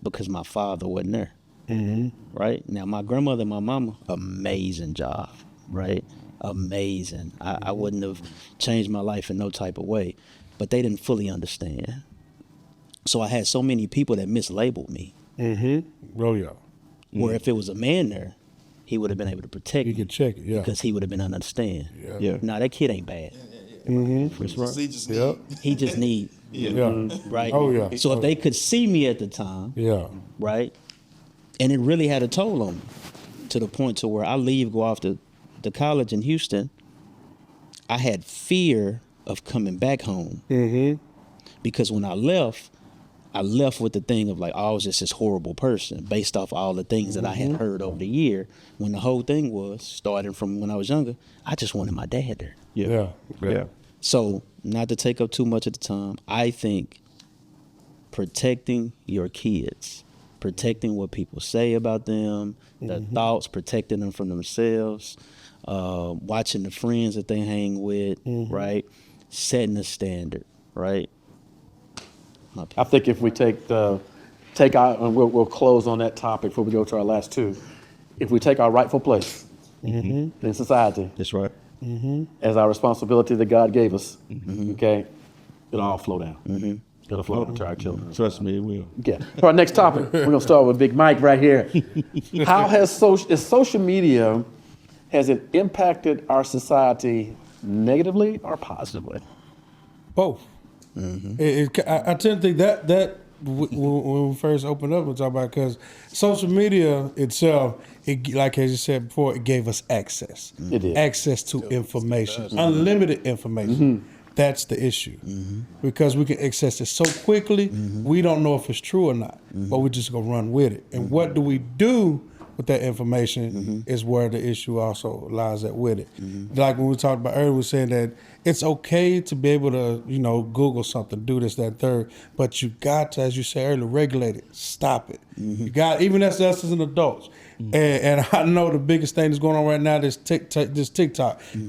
because my father wasn't there. Right? Now, my grandmother and my mama, amazing job, right? Amazing. I wouldn't have changed my life in no type of way, but they didn't fully understand. So I had so many people that mislabeled me. Oh, yeah. Where if it was a man there, he would have been able to protect You me can check it. Yeah. because he would have been understand. Yeah. No, that kid ain't bad. That's right. Yep. He just need, Yeah. right? Oh, yeah. So if they could see me at the time, Yeah. right? And it really had a toll on me to the point to where I go off to college in Houston. I had fear of coming back home because when I left with the thing of like, oh, I was just this horrible person based off all the things that I had heard over the year. When the whole thing was starting from when I was younger, I just wanted my dad there. Yeah. Yeah. So, not to take up too much of the time, I think protecting your kids, protecting what people say about them, the thoughts, protecting them from themselves, watching the friends that they hang with, right? Setting a standard, right? I think if we take our, and we'll close on that topic before we go to our last two. If we take our rightful place in society That's right. as our responsibility that God gave us, okay, it'll all flow down. It'll flow down to our children. Trust me, it will. Yeah. For our next topic, we're gonna start with Big Mike right here. How has social media, has it impacted our society negatively or positively? Both. I tend to think that when we first opened up and talk about, because social media itself, like as you said before, it gave us access. It did. Access to information, unlimited information. That's the issue, because we can access it so quickly. We don't know if it's true or not, but we just gonna run with it. And what do we do with that information is where the issue also lies at with it. Like when we talked about earlier, we were saying that it's okay to be able to, Google something, do this, that, third, but you got to, as you said earlier, regulate it, stop it. You got, even as us as an adults. And I know the biggest thing that's going on right now is TikTok.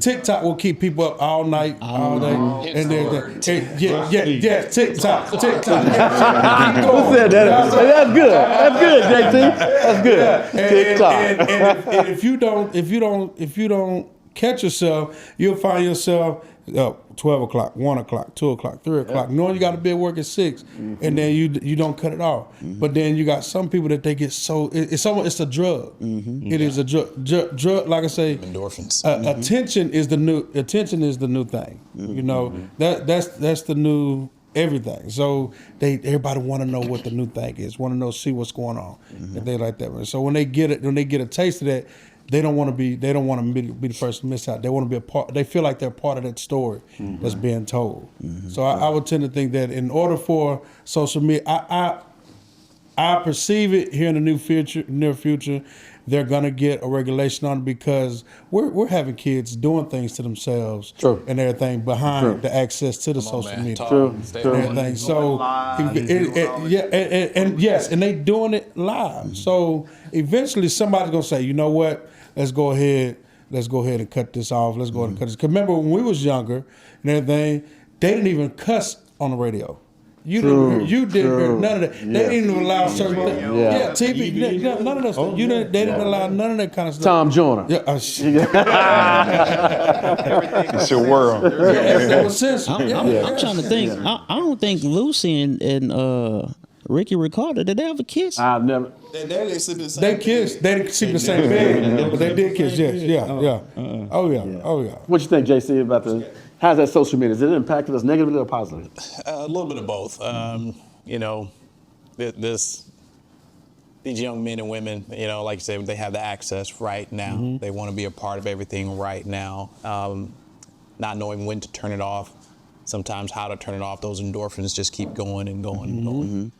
TikTok will keep people up all night, all day. And then, TikTok. Who said that? That's good. That's good, JT. That's good. TikTok. And if you don't catch yourself, you'll find yourself up 12 o'clock, 1 o'clock, 2 o'clock, 3 o'clock, knowing you got to be at work at 6, and then you don't cut it off. But then you got some people that they get so it's a drug. It is a drug. Like I say, Endorphins. attention is the new thing. That's the new everything. So everybody want to know what the new thing is, want to see what's going on, and they like that. So when they get a taste of that, they don't want to be the first to miss out. They want to be a part. They feel like they're part of that story that's being told. So I would tend to think that in order for social media, I perceive it here in the near future they're gonna get a regulation on it because we're having kids doing things to themselves True. and everything behind the access to the social man. media True. and everything. So and yes, and they doing it live. So eventually somebody's gonna say, you know what? Let's go ahead and cut this off. Let's go ahead and cut this. 'Cause remember when we was younger and everything, they didn't even cuss on the radio. You didn't hear none of that. They didn't even allow certain things. Yeah, TV, none of that stuff. They didn't allow none of that kind of stuff. Tom Joyner. Yeah, It's your world. it was censored. I'm trying to think. I don't think Lucy and Ricky Ricardo, did they ever kiss? I've never. They kissed. They didn't sleep in the same bed, but they did kiss. Yes, yeah. Oh yeah. What you think, JC, about how's that social media? Has it impacted us negatively or positively? A little bit of both. You know, these young men and women, you know, like you said, they have the access right now. They want to be a part of everything right now. Not knowing when to turn it off, sometimes how to turn it off. Those endorphins just keep going and going and going.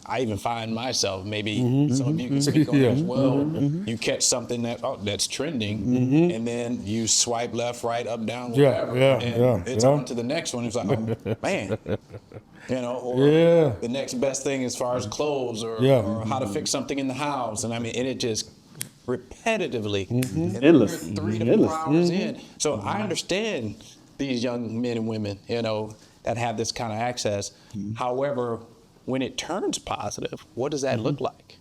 I even find myself, maybe some of you can speak on it as well. You catch something that's trending, and then you swipe left, right, up, down, whatever, and it's on to the next one. It's like, oh, man, you know, or the next best thing as far as clothes or how to fix something in the house, and I mean, and it just repetitively, and Endless. we're 3 to 4 hours in. So I understand these young men and women, you know, that have this kind of access. However, when it turns positive, what does that look like?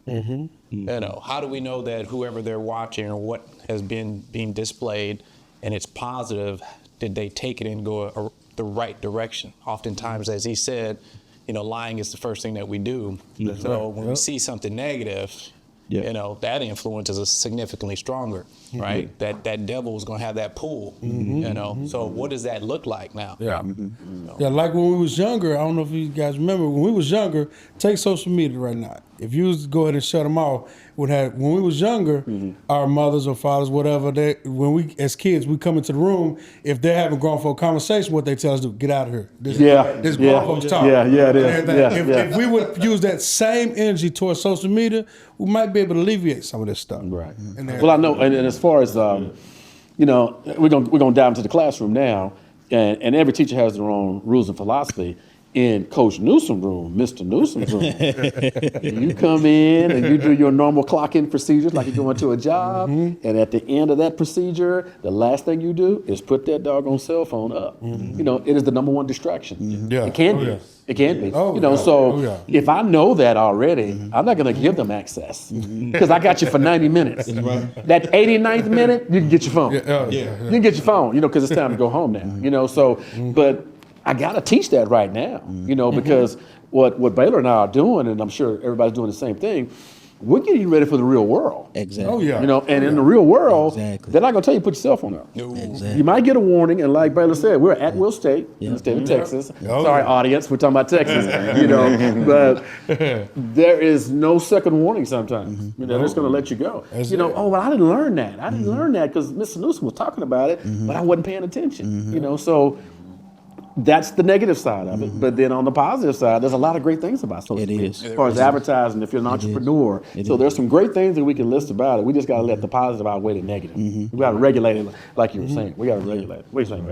You know, how do we know that whoever they're watching or what has been being displayed and it's positive, did they take it and go the right direction? Oftentimes, as he said, you know, lying is the first thing that we do. So when we see something negative, you know, that influence is significantly stronger, right? That devil is going to have that pull, you know? So what does that look like now? Yeah, like when we was younger, I don't know if you guys remember, when we was younger, take social media right now. If you was to go ahead and shut them off, when we was younger, our mothers or fathers, whatever, when we, as kids, we come into the room, if they're having grown folk conversation, what they tell us to do, get out of here. This grown folks talk. Yeah, it is. If we would use that same energy towards social media, we might be able to alleviate some of this stuff. Right. Well, I know, and as far as, you know, we're gonna dive into the classroom now, and every teacher has their own rules and philosophy. In Coach Newsom's room, Mr. Newsom's room, you come in and you do your normal clock-in procedures like you're going to a job, and at the end of that procedure, the last thing you do is put that doggone cell phone up. You know, it is the #1 distraction. It can be. It can be. You know, if I know that already, I'm not going to give them access because I got you for 90 minutes. That 89th minute, you can get your phone. You can get your phone, you know, because it's time to go home now. You know, so, but I got to teach that right now, you know, because what Baylor and I are doing, and I'm sure everybody's doing the same thing, we're getting you ready for the real world. Exactly. You know, and in the real world, they're not going to tell you put your cell phone up. You might get a warning, and like Baylor said, we're at Will State in the state of Texas. Sorry, audience, we're talking about Texas, you know, but there is no second warning sometimes. You know, they're just going to let you go. You know, oh, well, I didn't learn that. I didn't learn that because Mr. Newsom was talking about it, but I wasn't paying attention. You know, so that's the negative side of it. But then on the positive side, there's a lot of great things about social media. As far as advertising, if you're an entrepreneur. So there's some great things that we can list about it. We just got to let the positive outweigh the negative. We got to regulate it like you were saying. We got to regulate it. What are you saying,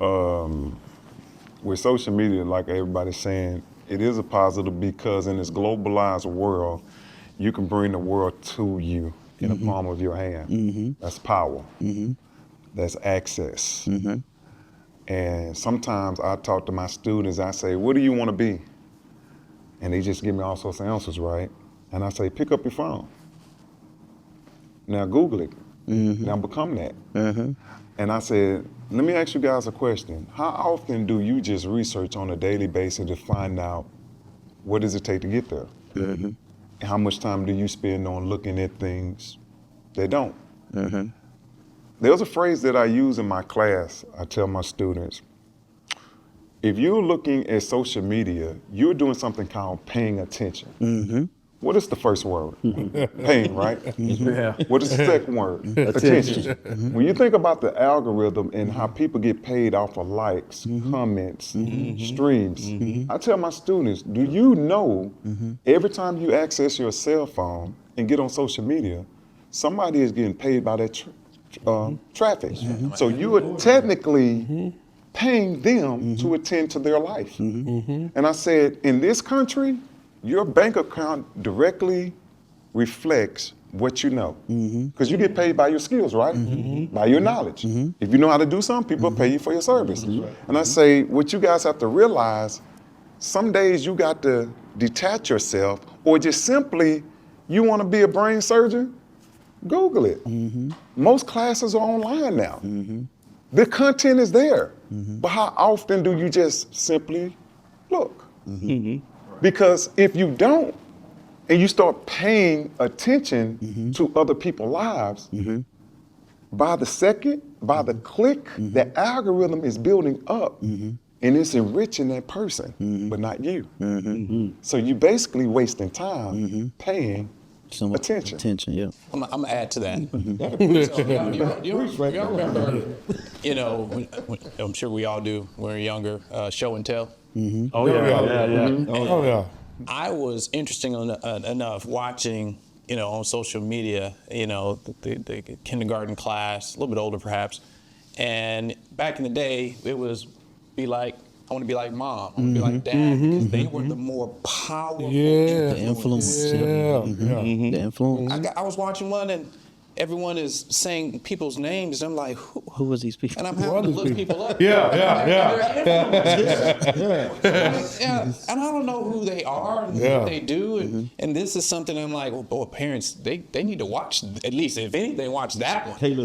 Bill? With social media, like everybody's saying, it is a positive because in this globalized world, you can bring the world to you in the palm of your hand. That's power. That's access. And sometimes I talk to my students, I say, what do you want to be? And they just give me all sorts of answers, right? And I say, pick up your phone. Now Google it. Now become that. And I said, let me ask you guys a question. How often do you just research on a daily basis to find out what does it take to get there? And how much time do you spend on looking at things that don't? There's a phrase that I use in my class. I tell my students, if you're looking at social media, you're doing something called paying attention. What is the first word? Paying, right? What is the second word? Attention. When you think about the algorithm and how people get paid off of likes, comments, streams, I tell my students, do you know every time you access your cell phone, and get on social media, somebody is getting paid by that traffic. So you are technically paying them to attend to their life. And I said, in this country, your bank account directly reflects what you know. Because you get paid by your skills, right? By your knowledge. If you know how to do something, people pay you for your service. And I say, what you guys have to realize, some days you got to detach yourself, or just simply, you want to be a brain surgeon? Google it. Most classes are online now. The content is there. But how often do you just simply look? Because if you don't, and you start paying attention to other people's lives, by the second, by the click, the algorithm is building up and it's enriching that person, but not you. So you basically wasting time paying attention. Yeah. I'm gonna add to that. Y'all remember, you know, I'm sure we all do when we were younger, show and tell. Oh yeah. Oh yeah. I was interesting enough watching, you know, on social media, you know, the kindergarten class, a little bit older perhaps, and back in the day, it was be like, I want to be like mom, I want to be like dad, because they were the more powerful. The influence. The influence. I was watching one and everyone is saying people's names, and I'm like, Who was these people? and I'm having to look people up. Yeah. Yeah, and I don't know who they are and what they do, and this is something I'm like, well, boy, parents, they need to watch, at least if anything, watch that one. You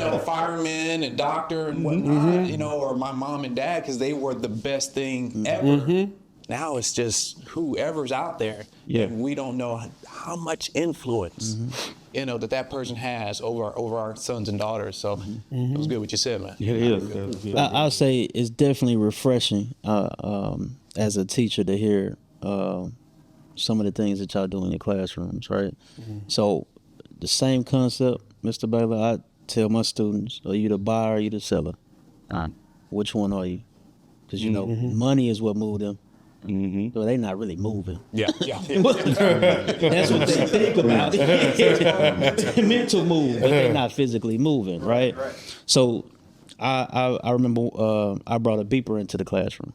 know, firemen and doctor and whatnot, you know, or my mom and dad, because they were the best thing ever. Now it's just whoever's out there, and we don't know how much influence, you know, that person has over our sons and daughters. So it was good what you said, man. It is. I'll say it's definitely refreshing as a teacher to hear some of the things that y'all do in your classrooms, right? So the same concept, Mr. Baylor, I tell my students, are you the buyer or you the seller? Which one are you? Because, you know, money is what moved them. So they're not really moving. Yeah. That's what they think about. Mental move, but they're not physically moving, right? So I remember I brought a beeper into the classroom.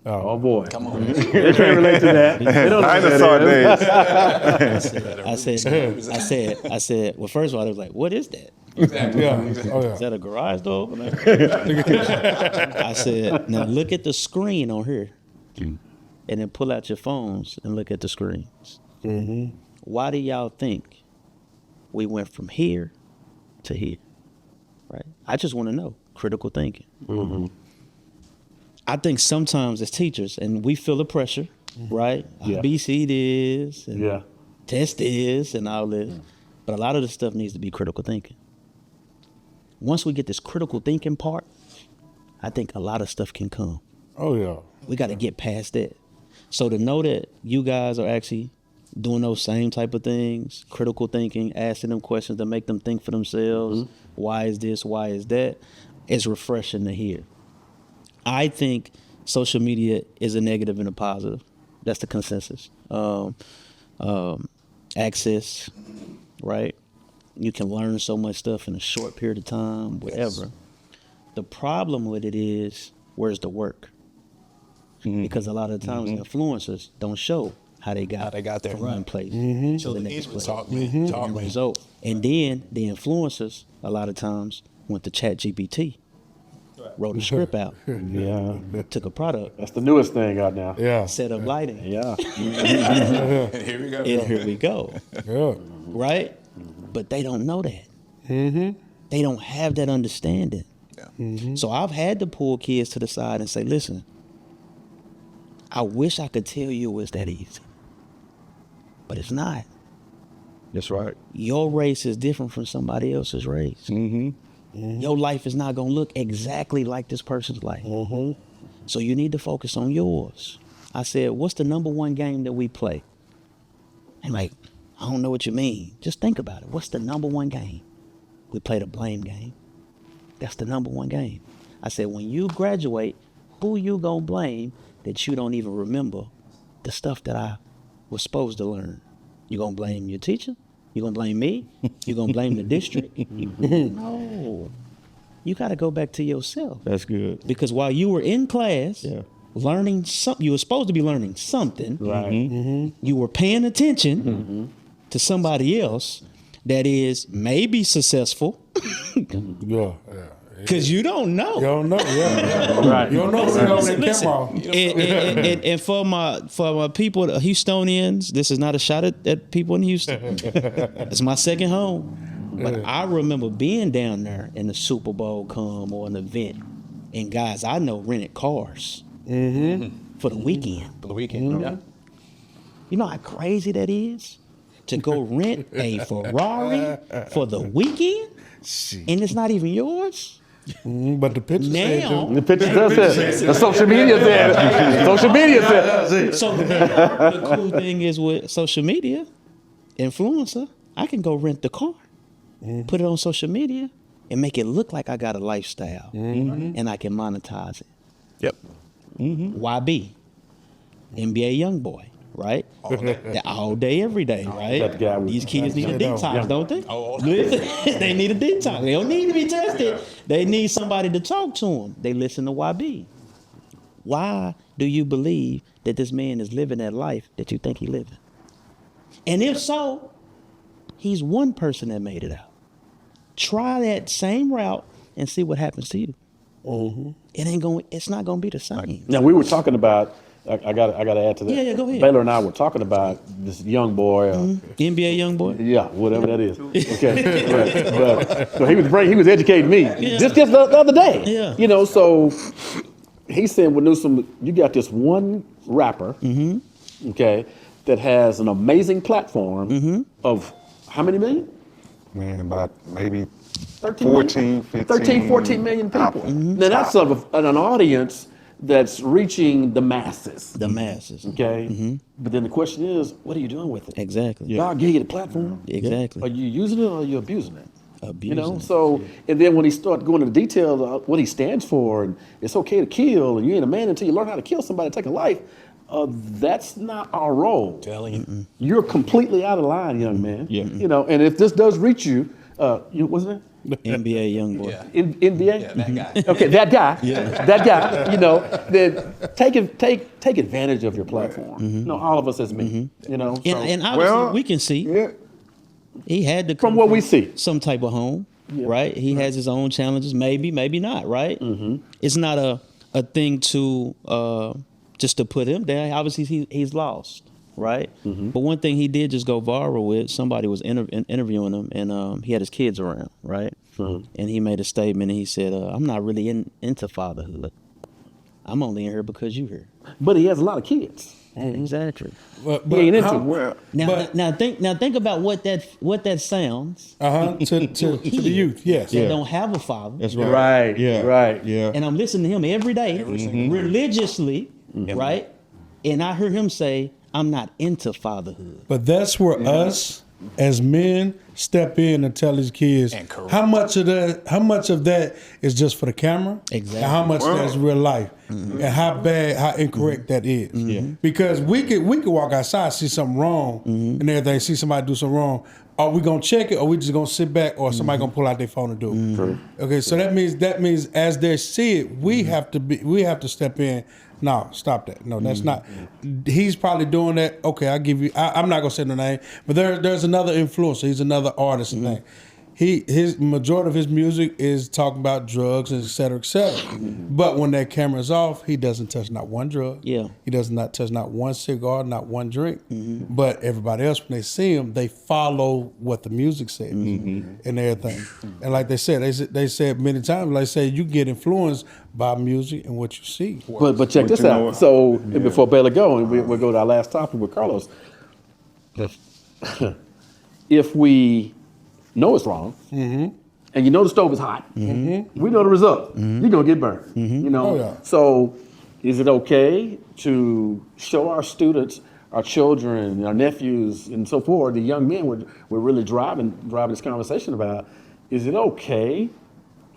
Oh boy. Come on. They can't relate to that. They don't know what that is. Dinosaur days. I said, well, first of all, I was like, what is that? Exactly. Is that a garage door? I said, now look at the screen on here. And then pull out your phones and look at the screens. Why do y'all think we went from here to here? Right? I just want to know. Critical thinking. I think sometimes as teachers, and we feel the pressure, right? BC this, and test this, and all this. But a lot of the stuff needs to be critical thinking. Once we get this critical thinking part, I think a lot of stuff can come. Oh yeah. We got to get past that. So to know that you guys are actually doing those same type of things, critical thinking, asking them questions that make them think for themselves, why is this, why is that, is refreshing to hear. I think social media is a negative and a positive. That's the consensus. Access, right? You can learn so much stuff in a short period of time, whatever. The problem with it is, where's the work? Because a lot of times influencers don't show how they got there. from one place to the next place. Talk me. So, and then the influencers a lot of times went to ChatGPT, wrote a script out, took a product, That's the newest thing out now. Yeah. set up lighting, And here we go. and here we go, Yeah. right? But they don't know that. They don't have that understanding. So I've had to pull kids to the side and say, listen, I wish I could tell you it was that easy, but it's not. That's right. Your race is different from somebody else's race. Your life is not going to look exactly like this person's life. So you need to focus on yours. I said, what's the number one game that we play? And like, I don't know what you mean. Just think about it. What's the number one game? We play the blame game. That's the number one game. I said, when you graduate, who you going to blame that you don't even remember the stuff that I was supposed to learn? You gonna blame your teacher? You gonna blame me? You gonna blame the district? No. You gotta go back to yourself. That's good. Because while you were in class, Yeah. learning something, you were supposed to be learning something. Right. You were paying attention to somebody else that is maybe successful, Yeah. because you don't know. You don't know. Yeah. Right. You don't know what's on that Listen, camera off. and for my people, the Houstonians, this is not a shot at people in Houston. It's my second home. But I remember being down there in the Super Bowl come or an event, and guys I know rented cars for the weekend. For the weekend. Yeah. You know how crazy that is? To go rent a Ferrari for the weekend, and it's not even yours? But the picture said Now, The picture does that. The social media said. Social media said. so the cool thing is with social media, influencer, I can go rent the car, put it on social media, and make it look like I got a lifestyle, and I can monetize it. Yep. YB, NBA YoungBoy, right? All day, every day, right? That guy was- These kids need a Yeah. detox, don't they? They need a detox. They don't need to be tested. They need somebody to talk to them. They listen to YB. Why do you believe that this man is living that life that you think he's living? And if so, he's one person that made it out. Try that same route and see what happens to you. It ain't going. It's not going to be the same. Now we were talking about. I got to add to that. Yeah, go ahead. Baylor and I were talking about this young boy. NBA YoungBoy. Yeah, whatever that is. Okay, right. But, so he was educating me just the other day. Yeah. You know, so he said, "Well, Newsom, you got this one rapper, okay, that has an amazing platform of how many million? Man, about maybe 13 14, 15. 14 million people. Now that's of an audience that's reaching the masses. The masses. Okay, but then the question is, what are you doing with it? Exactly. God gave you the platform. Exactly. Are you using it or are you abusing it? Abusing You know, it. so and then when he started going into detail of what he stands for, and it's okay to kill, and you ain't a man until you learn how to kill somebody, take a life. That's not our role. Telling you. You're completely out of line, young man. Yeah. You know, and if this does reach you, what's it? NBA YoungBoy. Yeah. NBA. Yeah, that guy. Okay, that guy. That guy. You know, then take advantage of your platform. You know, all of us as men. You know, so And obviously Well, we can see Yeah. he had to from come what we see. some type of home, right? He has his own challenges, maybe not, right? It's not a thing to just to put him down. Obviously he's lost, right? But one thing he did just go viral with, somebody was interviewing him, and he had his kids around, right? And he made a statement, and he said, I'm not really into fatherhood. I'm only in here because you here. But he has a lot of kids. Exactly. But He ain't into how- it. Well, Now think about what that sounds. to the youth, yes. That don't have a father. That's right. Right. Yeah. Right. Yeah. And I'm listening to him every day, religiously, right? And I heard him say, I'm not into fatherhood. But that's where us as men step in and tell these kids And correct. how much of that is just for the camera, Exactly. and how much of that is real life, and how incorrect that is. Because we could walk outside, see something wrong, and everything, see somebody do something wrong. Are we gonna check it, or we just gonna sit back, or somebody gonna pull out their phone and do it? Okay, so that means as they see it, we have to step in. No, stop that. No, that's not. He's probably doing that. Okay, I'm not gonna say no name, but there's another influencer. He's another artist and thing. His majority of his music is talking about drugs and et cetera, et cetera. But when that camera's off, he doesn't touch not one drug. Yeah. He does not touch not one cigar, not one drink. But everybody else, when they see him, they follow what the music says and everything. And like they said many times, like I say, you get influenced by music and what you see. But check this you know out. what? So before Baylor go, and we'll go to our last topic with Carlos. If we know it's wrong, and you know the stove is hot, we know the result. You're gonna get burned. You know. Oh, yeah. So, is it okay to show our students, our children, our nephews, and so forth, the young men we're really driving this conversation about? Is it okay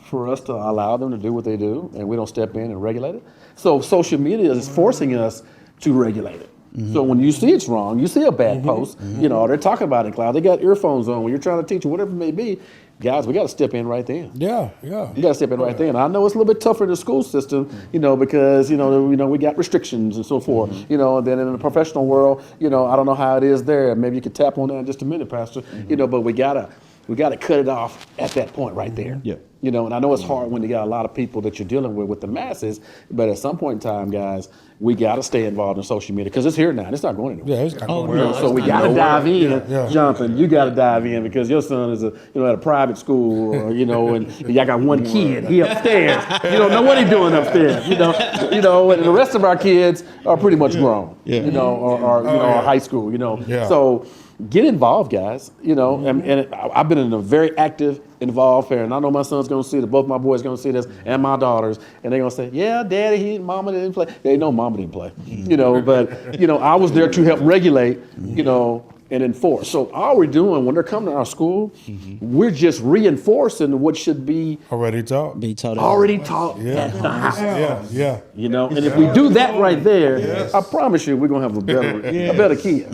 for us to allow them to do what they do, and we don't step in and regulate it? So social media is forcing us to regulate it. So when you see it's wrong, you see a bad post, you know, they're talking about it in class. They got earphones on when you're trying to teach or whatever it may be. Guys, we got to step in right then. Yeah. You got to step in right there. And I know it's a little bit tougher in the school system, you know, because, you know, we got restrictions and so forth, you know, and then in the professional world, you know, I don't know how it is there. Maybe you could tap on that in just a minute, Pastor, you know, but we got to cut it off at that point right there. Yeah. You know, and I know it's hard when you got a lot of people that you're dealing with the masses, but at some point in time, guys, we got to stay involved in social media because it's here now. It's not going anywhere. Yeah, it's got You know, so we got to dive in, Jonathan. You got to dive in because your son is at a private school, or, you know, and y'all got one kid. He upstairs. You don't know what he's doing upstairs. You know, and the rest of our kids are pretty much grown. Yeah. You know, or high school. You know, Yeah. so get involved, guys. You know, and I've been in a very active, involved fair, and I know my son's going to see this. Both my boys going to see this, and my daughters, and they're going to say, "Yeah, Daddy, Mama didn't play." They know Mama didn't play. You know, but you know, I was there to help regulate. You know. And enforce. So all we're doing when they're coming to our school, we're just reinforcing what should be already taught. Be taught already taught. Yeah. You know, and if we do that right there, I promise you, we're gonna have a better kid,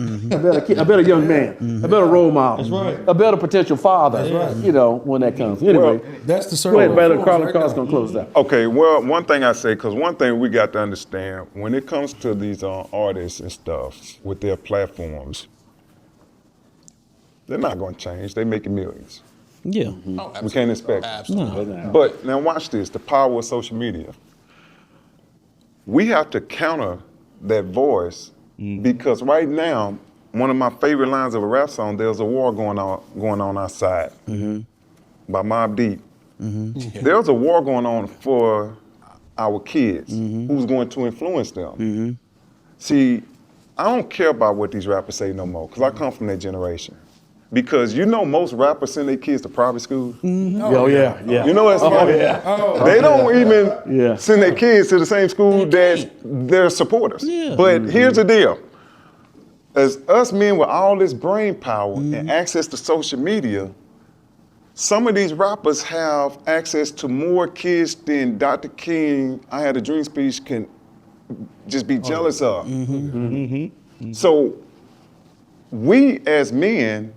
a better young man, a better role model, a better potential father. You know, when that comes. Anyway, That's the go circle. ahead, brother. Carl's gonna close that. Okay, well, one thing I say, because one thing we got to understand, when it comes to these artists and stuff with their platforms, they're not going to change. They're making millions. Yeah. We can't expect it. Absolutely. But now watch this, the power of social media. We have to counter that voice because right now, one of my favorite lines of a rap song, there's a war going on outside by Mobb Deep. There's a war going on for our kids. Who's going to influence them? See, I don't care about what these rappers say no more because I come from that generation. Because you know most rappers send their kids to private schools. Oh yeah. You know what's funny? They don't even send their kids to the same school that their supporters. But here's the deal. As us men with all this brain power and access to social media, some of these rappers have access to more kids than Dr. King, I Had a Dream speech can just be jealous of. So we as men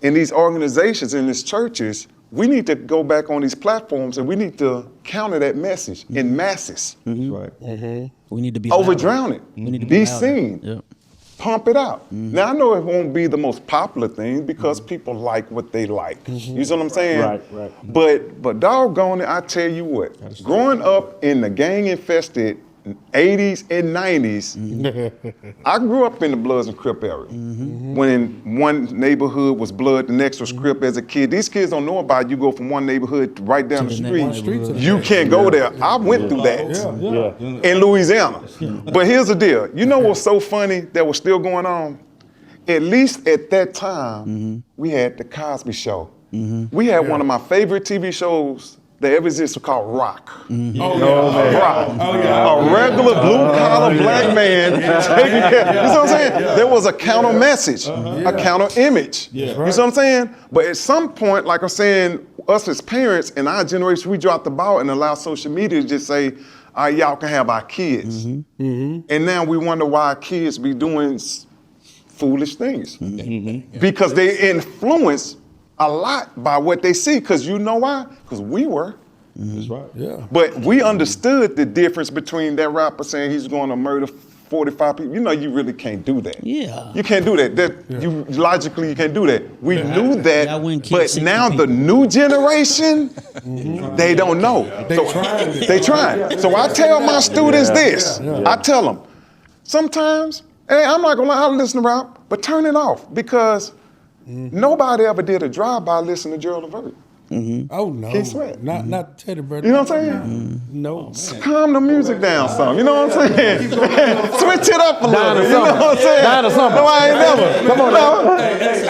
in these organizations, in these churches, we need to go back on these platforms and we need to counter that message in masses. Right. We need to be Over louder. drown it. We need to Be louder. seen. Yep. Pump it out. Now I know it won't be the most popular thing because people like what they like. You see what I'm saying? Right. But doggone it, I tell you what, growing up in the gang-infested 80s and 90s, I grew up in the Bloods and Crip era. When in one neighborhood was Blood, the next was Crip as a kid. These kids don't know about you go from one neighborhood right down the street. You can't go there. I went through that in Louisiana. But here's the deal. You know what's so funny that was still going on? At least at that time, we had The Cosby Show. We had one of my favorite TV shows that ever existed called Rock. Rock. A regular blue-collar black man taking care. You see what I'm saying? There was a counter message, a counter image. You see what I'm saying? But at some point, like I'm saying, us as parents in our generation, we dropped the ball and allow social media to just say, all right, y'all can have our kids. And now we wonder why our kids be doing foolish things. Because they influence a lot by what they see, because you know why? Because we were. That's right. Yeah. But we understood the difference between that rapper saying he's going to murder 45 people. You know, you really can't do that. Yeah. You can't do that. You logically you can't do that. We knew I that, wouldn't kill but 60 now the people. new generation, they don't know. They trying. So I tell my students this. I tell them, sometimes, hey, I'm not gonna lie, I listen to rap, but turn it off because nobody ever did a drive-by listening to Gerald Levert. Oh no. Can't sweat. Not Teddy Bear. You know what I'm saying? No. Calm the music down some. You know what I'm saying? Switch it up a little bit. You know what I'm saying? Down to something. No, I ain't never. Come on now.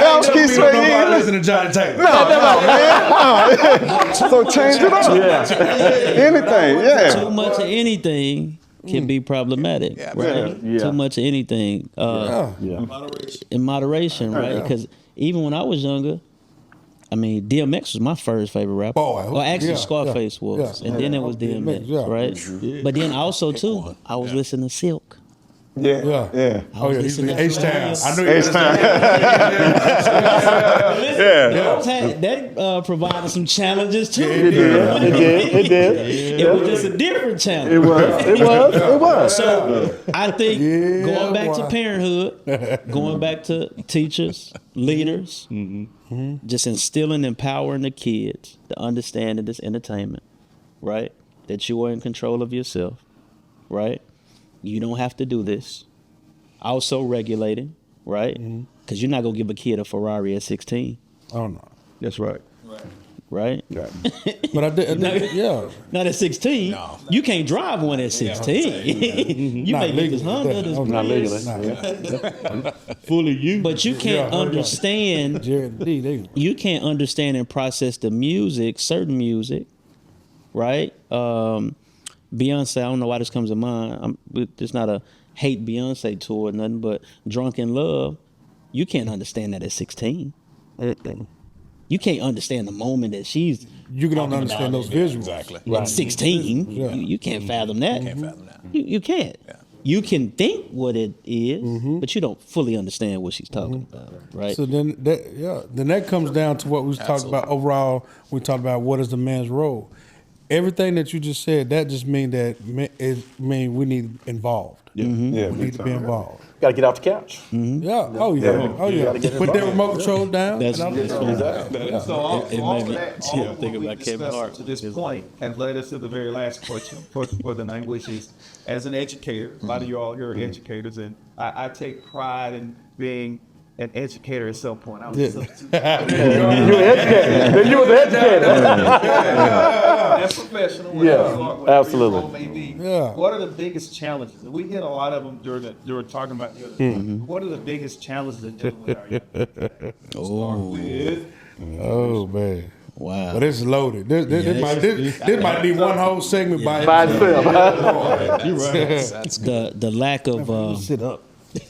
Else keep sweating. Listen to Johnny Taylor. No, man. No. So change it up. Anything, Too much of anything can be problematic, right? Too much of anything. In moderation, right? Because even when I was younger, I mean, DMX was my first favorite rapper. Well, actually, Scarface was, and then it was DMX, right? But then also too, I was listening to Silk. Yeah. Oh yeah, he's listening H-Town. to I knew he was That provided some challenges too. It did. It was just a different challenge. It was. So I think going back to boy. parenthood, going back to teachers, leaders, just instilling, empowering the kids to understand that this entertainment, right? That you are in control of yourself, right? You don't have to do this. Also regulating, right? Because you're not gonna give a kid a Ferrari at 16, Oh no. That's right. right? But I did yeah. Not at 16. You can't drive one at 16. You Not may get this legally. Honda, this Oh, Not Prius, legally. Fully you. but you can't Yeah. understand. Jared D. They, You can't understand and process the music, certain music, right? Beyonce, I don't know why this comes to mind. It's not a hate Beyonce tour or nothing, but Drunk in Love, you can't understand that at 16. You can't understand the moment that she's you can only understand those visuals. at 16. You can't fathom that. You can't. You can think what it is, but you don't fully understand what she's talking about, right? So then that comes down to what we was talking about overall. We talked about what is the man's role. Everything that you just said, that just mean that we need involved. Yeah, We need to be involved. Got to get off the couch. Yeah. Oh yeah. Put that remote control down. That's and funny. So all It all made of me that, think all of what about we Kevin discussed Hart. to this point has led us to the very last question for the night, which is, as an educator, a lot of you all here are educators, and I take pride in being an educator at some point. I was a substitute. You were educated. You was an educator. As professional, Yeah, whatever absolutely. your role may be. Yeah. What are the biggest challenges? And we hit a lot of them during talking about the other thing. What are the biggest challenges in dealing with our young people? Start with Oh man. Wow. But this is loaded. This might be one whole segment by By itself. itself. The lack of Sit up.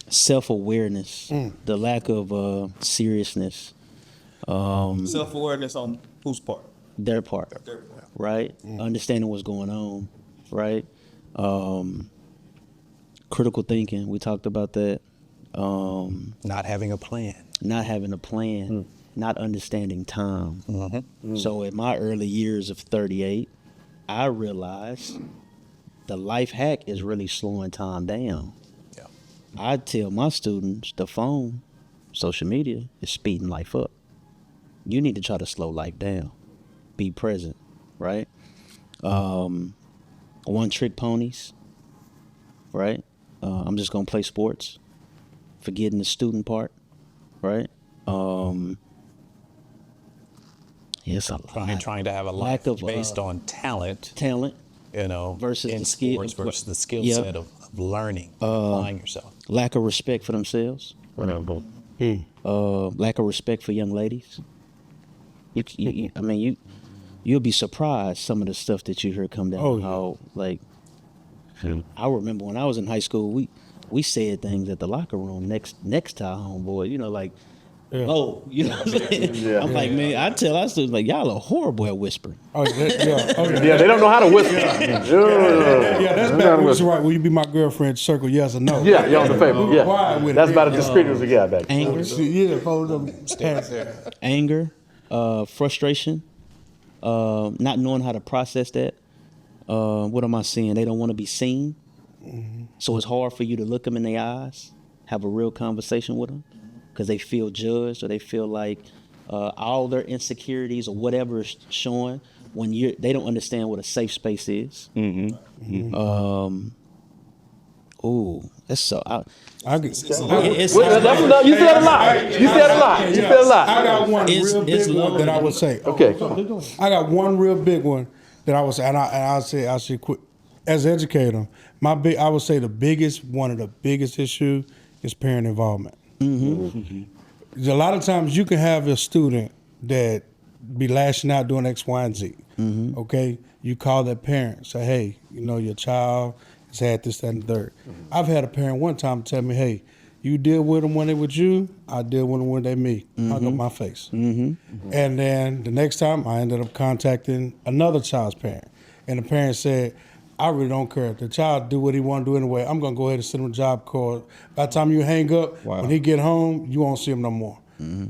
self-awareness, the lack of seriousness, self-awareness on whose part? their part, right? Understanding what's going on, right? Critical thinking, we talked about that. Not having a plan. Not having a plan, not understanding time. So in my early years of 38, I realized the life hack is really slowing time down. Yeah. I tell my students the phone, social media, is speeding life up. You need to try to slow life down. Be present, right? One trick ponies, right? I'm just gonna play sports, forgetting the student part, right? It's a lot. Trying to have a Lack life of, based on talent, Talent, versus the in skill- sports versus the skill Yeah. set of learning, applying yourself. lack of respect for themselves, lack of respect for young ladies. You'll be surprised some of the stuff that you hear come down. Oh, yeah. How like, I remember when I was in high school, we said things at the locker room next to our homeboy. You know, like, oh, you know what I'm saying? I'm like, man, I tell our students like, y'all are horrible at whispering. Oh yeah. Oh yeah. Yeah, they don't know how to whisper. Yeah, that's back when it's right. Will you be my girlfriend? Circle yes or no. Yeah, you on the paper. Quiet Yeah, with it. that's about as discreet as we got back. Anger, Yeah, hold them. anger, frustration, not knowing how to process that. What am I seeing? They don't want to be seen. So it's hard for you to look them in the eyes, have a real conversation with them, because they feel judged or they feel like all their insecurities or whatever is showing when they don't understand what a safe space is. That's so. I get, It's, That's enough. You said a lot. You said a lot. You said a lot. I got one It's- real it's big one that I loaded. would say. Okay. I got one real big one that I would say, and I should quit. As an educator, I would say one of the biggest issues is parent involvement. A lot of times you can have a student that be lashing out doing X, Y, and Z. Okay, you call that parent, say, hey, your child has had this, that, and the third. I've had a parent one time tell me, hey, you deal with them when they with you, I deal with them when they me. Hug up my face. And then the next time I ended up contacting another child's parent. And the parent said, I really don't care. The child do what he want to do anyway. I'm gonna go ahead and send him a job card. By the time you hang up, when he get home, you won't see him no more.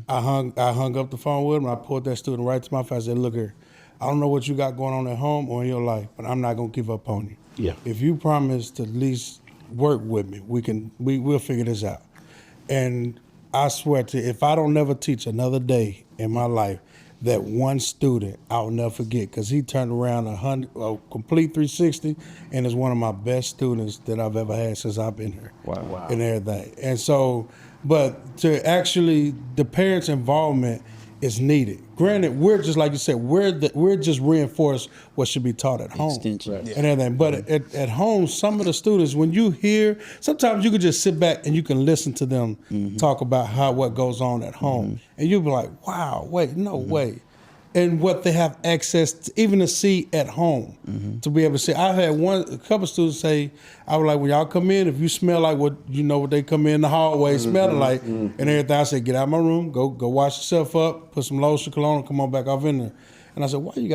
I hung up the phone with him. I pulled that student right to my face. I said, "Look here, I don't know what you got going on at home or in your life, but I'm not gonna give up on you. Yeah. If you promise to at least work with me, we'll figure this out." And I swear to you, if I don't never teach another day in my life, that one student I'll never forget, because he turned around a complete 360 and is one of my best students that I've ever had since I've been here. Wow. And everything. And so, but to actually, the parents' involvement is needed. Granted, we're just like you said, we're just reinforce what should be taught at home Extension. Right. and everything. But at home, some of the students, when you hear, sometimes you can just sit back and you can listen to them talk about what goes on at home, and you'll be like, "Wow, wait, no way." And what they have access to, even to see at home, to be able to see. I had a couple students say, I was like, when y'all come in, if you smell like what they come in the hallway smelling like, and everything, I said, get out of my room, go wash yourself up, put some lotion, cologne, and come on back off in there. And I said, why you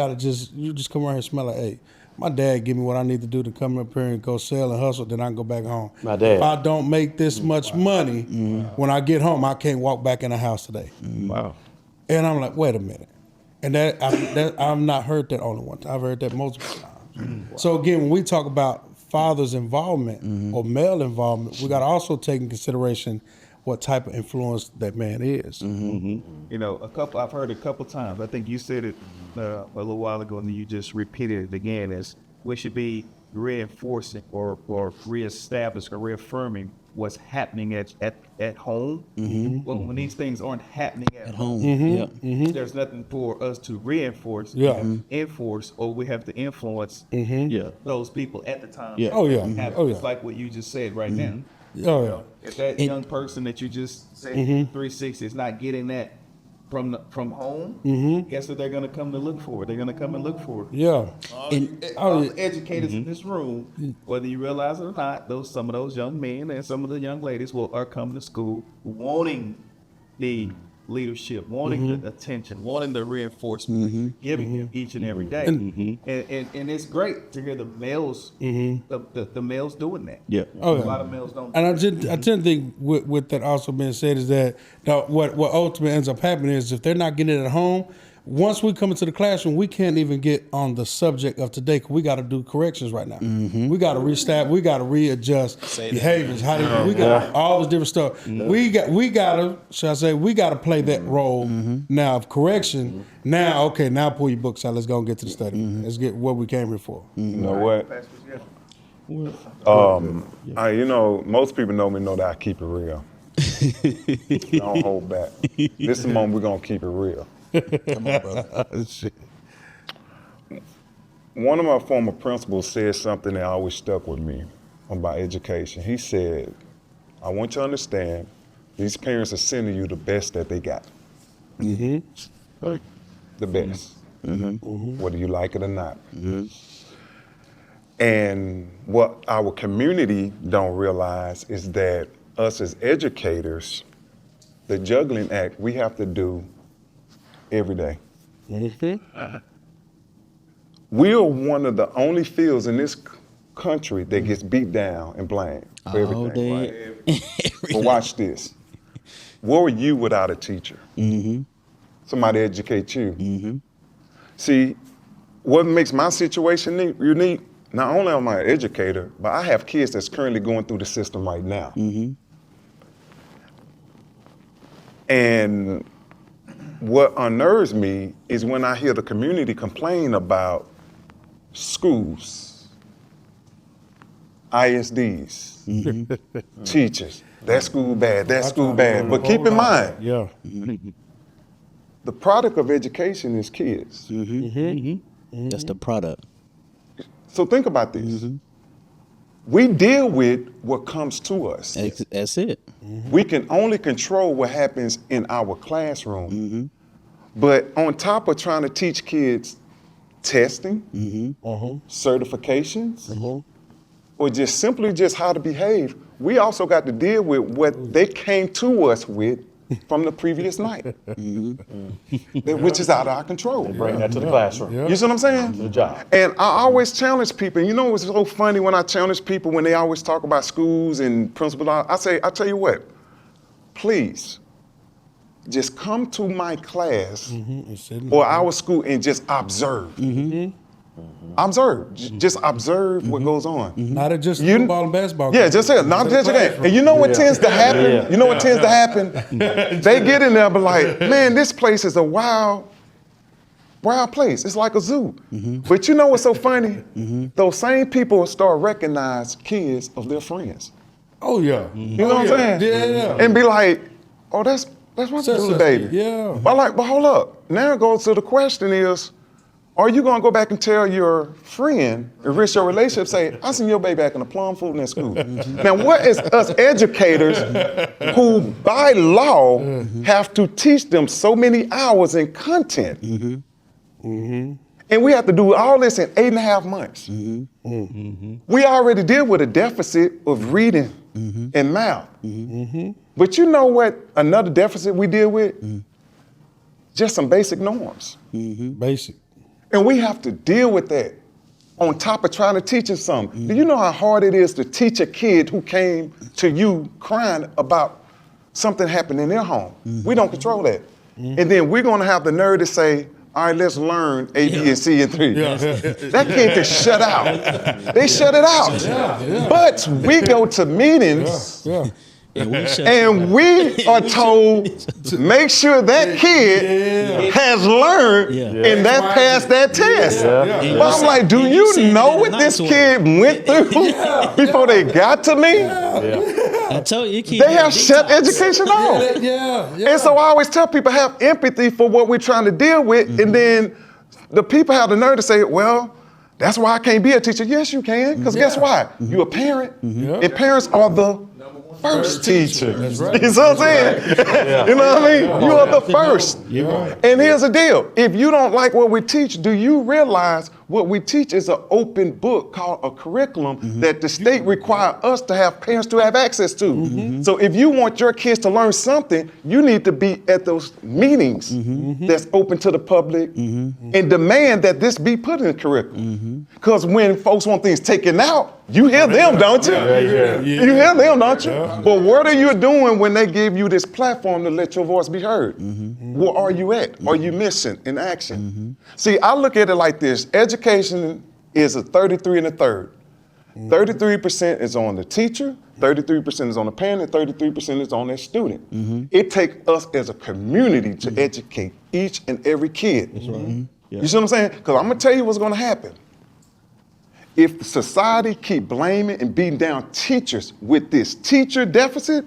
just come around here and smell like, hey, my dad give me what I need to do to come up here and go sell and hustle, then I can go back home. My dad. If I don't make this much money, when I get home, I can't walk back in the house today. Wow. And I'm like, wait a minute. And I've not heard that only one time. I've heard that multiple times. So again, when we talk about father's involvement or male involvement, we got to also take in consideration what type of influence that man is. You know, I've heard a couple times. I think you said it a little while ago, and then you just repeated it again. Is we should be reinforcing or reestablishing or reaffirming what's happening at home. Well, when these things aren't happening at home, there's nothing for us to reinforce, enforce, or we have to influence those people at the time. Oh, yeah. It's like what you just said right now. Oh yeah. If that young person that you just said 360 is not getting that from home, guess what they're going to come to look for? They're going to come and look for it. Yeah. All the educators in this room, whether you realize it or not, some of those young men and some of the young ladies are coming to school wanting the leadership, wanting the attention, wanting the reinforcement, giving it each and every day. And it's great to hear the males, the males doing that. Yeah. Oh, yeah. A lot of males don't. And I tend to think with that also being said is that what ultimately ends up happening is if they're not getting it at home, once we come into the classroom, we can't even get on the subject of today because we got to do corrections right now. We got to restart. We got to readjust behaviors. We got all this different stuff. We got to, should I say, we got to play that role now of correction. Now pull your books out. Let's go and get to the study. Let's get what we came here for. You know what? Most people know that I keep it real. I don't hold back. This is the moment we're gonna keep it real. Come on, brother. One of my former principals said something that always stuck with me about education. He said, I want you to understand, these parents are sending you the best that they got. The best. Whether you like it or not. And what our community don't realize is that us as educators, the juggling act we have to do every day. We are one of the only fields in this country that gets beat down and blamed for everything. But watch this. Where were you without a teacher? Somebody educate you. See, what makes my situation unique, not only am I an educator, but I have kids that's currently going through the system right now. And what unnerves me is when I hear the community complain about schools, ISDs, teachers. That school bad, that school bad. But keep in mind, the product of education is kids. That's the product. So think about this. We deal with what comes to us. That's it. We can only control what happens in our classroom. But on top of trying to teach kids testing, certifications, or just simply how to behave, we also got to deal with what they came to us with from the previous night, which is out of our control. Bring that to the classroom. You see what I'm saying? Good job. And I always challenge people. And you know what's so funny when I challenge people when they always talk about schools and principals? I tell you what, please, just come to my class or our school and just observe. Observe. Just observe what goes on. Not just football and basketball. Yeah, just it. Not just a game. And you know what tends to happen? Yeah. You know what tends to happen? They get in there, but like, man, this place is a wild place. It's like a zoo. But you know what's so funny? Those same people start recognize kids of their friends. Oh yeah. You know what I'm saying? Yeah. And be like, oh, that's my little baby. Yeah. But hold up. Now it goes to the question is, are you gonna go back and tell your friend, enrich your relationship, say, I seen your baby acting a plum fool in that school. Now what is us educators who by law have to teach them so many hours in content, and we have to do all this in 8.5 months. We already deal with a deficit of reading and math. But you know what another deficit we deal with? Just some basic norms. Basic. And we have to deal with that on top of trying to teach them something. Do you know how hard it is to teach a kid who came to you crying about something happened in their home? We don't control that. And then we're gonna have the nerve to say, all right, let's learn A, B, and C, and 3. That kid can shut out. They shut it out. But we go to meetings and we are told to make sure that kid has learned and that passed that test. But I'm like, do you know what this kid went through before they got to me? I told you, They have shut education off. And so I always tell people, have empathy for what we're trying to deal with. And then the people have the nerve to say, well, that's why I can't be a teacher. Yes, you can, because guess why? You're a parent, and parents are the first teacher. That's right. You see what I'm saying? You know what I mean? You are the first. And here's the deal. If you don't like what we teach, do you realize what we teach is an open book called a curriculum that the state require us to have parents to have access to. So if you want your kids to learn something, you need to be at those meetings that's open to the public and demand that this be put in the curriculum. Because when folks want things taken out, you hear them, don't you? You hear them, don't you? But what are you doing when they give you this platform to let your voice be heard? Where are you at? Are you missing in action? See, I look at it like this. Education is a 33 and a third. 33% is on the teacher, 33% is on the parent, and 33% is on that student. It takes us as a community to educate each and every kid. You see what I'm saying? Because I'm gonna tell you what's gonna happen. If society keep blaming and beating down teachers with this teacher deficit,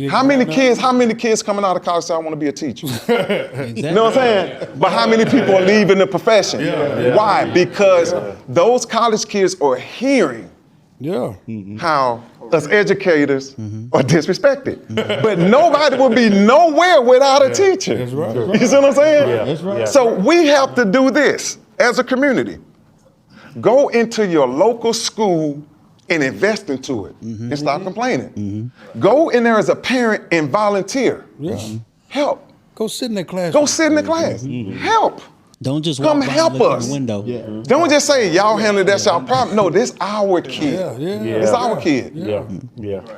how many kids coming out of college say I want to be a teacher? You know what I'm saying? But how many people are leaving the profession? Why? Because those college kids are hearing how us educators are disrespected. But nobody will be nowhere without a teacher. That's right. You see what I'm saying? That's right. So we have to do this as a community. Go into your local school and invest into it and stop complaining. Go in there as a parent and volunteer. Help. Go sit in that class. Go sit in the class. Help. Don't just Come walk by help and look us. in the window. Don't just say y'all handle that's y'all problem. No, this our kid. It's our kid.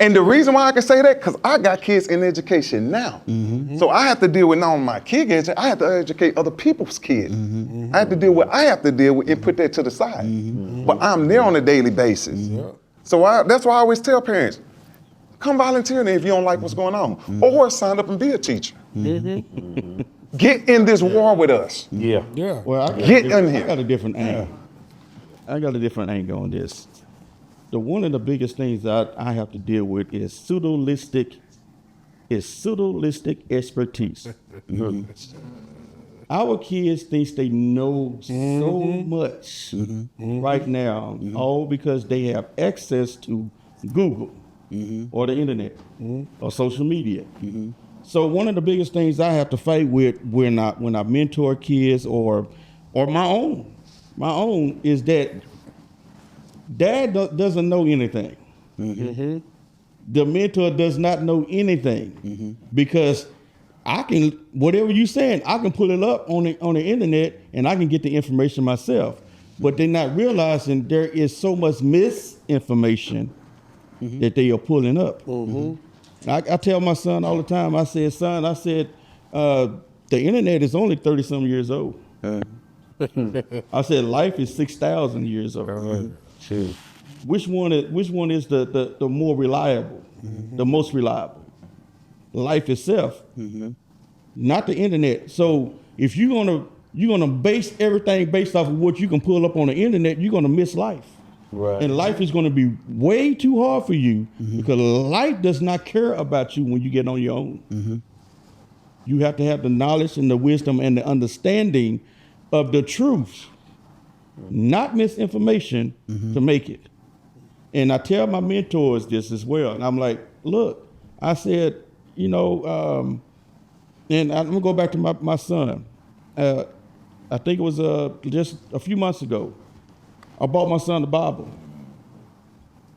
And the reason why I can say that, because I got kids in education now. So I have to deal with not only my kids, I have to educate other people's kids. I have to deal with what I have to deal with and put that to the side. But I'm there on a daily basis. So that's why I always tell parents, come volunteer if you don't like what's going on. Or sign up and be a teacher. Get in this war with us. Well, I Get in here. I got a different angle. I got a different angle on this. One of the biggest things that I have to deal with is pseudo-listic expertise. Our kids think they know so much right now, all because they have access to Google or the internet or social media. So one of the biggest things I have to fight with when I mentor kids or my own is that dad doesn't know anything. The mentor does not know anything because I can, whatever you saying, I can pull it up on the internet and I can get the information myself. But they're not realizing there is so much misinformation that they are pulling up. I tell my son all the time, I said, son, the internet is only 30-some years old. I said, life is 6,000 years old. Which one is the more reliable, the most reliable? Life itself, not the internet. So if you're gonna base everything based off of what you can pull up on the internet, you're gonna miss life. Right. And life is gonna be way too hard for you because life does not care about you when you get on your own. You have to have the knowledge and the wisdom and the understanding of the truth, not misinformation, to make it. And I tell my mentors this as well. And I'm like, look, I said, you know, and I'm gonna go back to my son. I think it was just a few months ago. I bought my son the Bible,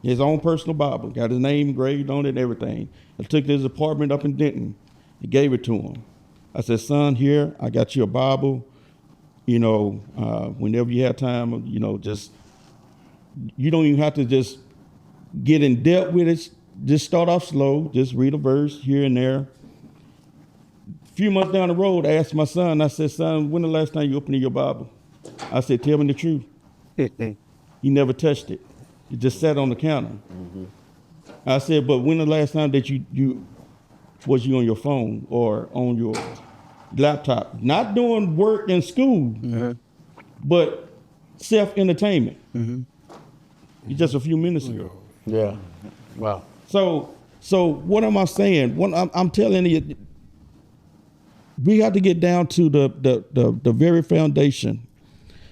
his own personal Bible, got his name engraved on it and everything. I took it to his apartment up in Denton and gave it to him. I said, son, here, I got you a Bible. You know, whenever you have time, you know, just, you don't even have to just get in depth with it. Just start off slow, just read a verse here and there. A few months down the road, I asked my son, I said, son, when the last time you opened your Bible? I said, tell me the truth. He never touched it. It just sat on the counter. I said, but when the last time that you was you on your phone or on your laptop? Not doing work in school, but self-entertainment. Just a few minutes ago. Yeah. Wow. So what am I saying? What I'm telling you, we have to get down to the very foundation.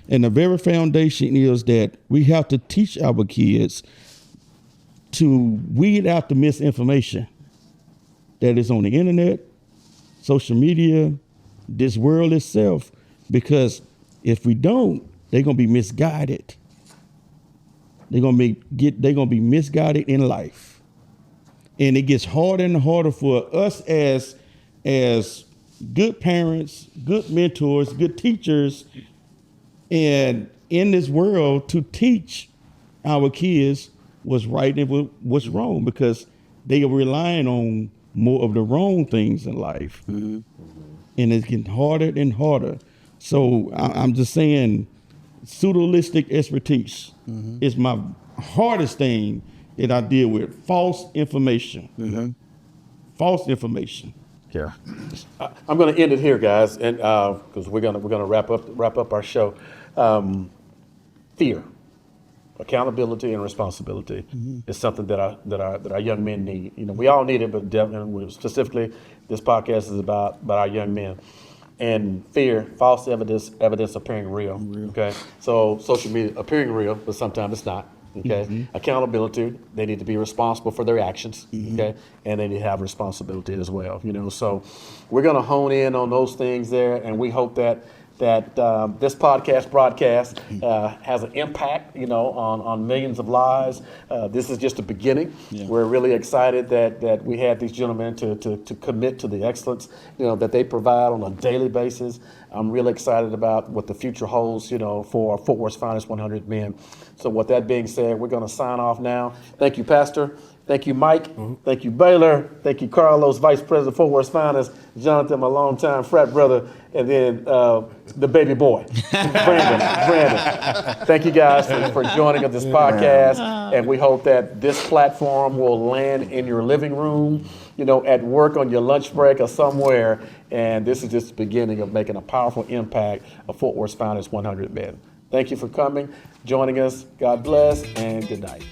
And the very foundation is that we have to teach our kids to weed out the misinformation that is on the internet, social media, this world itself. Because if we don't, they're gonna be misguided. They're gonna be misguided in life. And it gets harder and harder for us as good parents, good mentors, good teachers, and in this world to teach our kids what's right and what's wrong, because they are relying on more of the wrong things in life. And it's getting harder and harder. So I'm just saying, pseudo-listic expertise is my hardest thing that I deal with. False information. False information. Yeah. I'm going to end it here, guys, and because we're gonna wrap up our show. Fear, accountability, and responsibility is something that our young men need. You know, we all need it, but definitely, specifically, this podcast is about our young men. And fear, false evidence appearing real. Okay, so social media appearing real, but sometimes it's not. Okay, accountability, they need to be responsible for their actions. Okay, and they need to have responsibility as well. You know, so we're going to hone in on those things there, and we hope that this broadcast has an impact, you know, on millions of lives. This is just a beginning. We're really excited that we had these gentlemen to commit to the excellence, you know, that they provide on a daily basis. I'm really excited about what the future holds, you know, for Fort Worth's Finest 100 Men. So with that being said, we're going to sign off now. Thank you, Pastor. Thank you, Mike. Thank you, Baylor. Thank you, Carlos, Vice President of Fort Worth's Finest. Jonathan, my longtime frat brother. And then the baby boy, Brandon. Thank you guys for joining us this podcast. And we hope that this platform will land in your living room, you know, at work, on your lunch break, or somewhere. And this is just the beginning of making a powerful impact of Fort Worth's Finest 100 Men. Thank you for coming, joining us. God bless, and good night.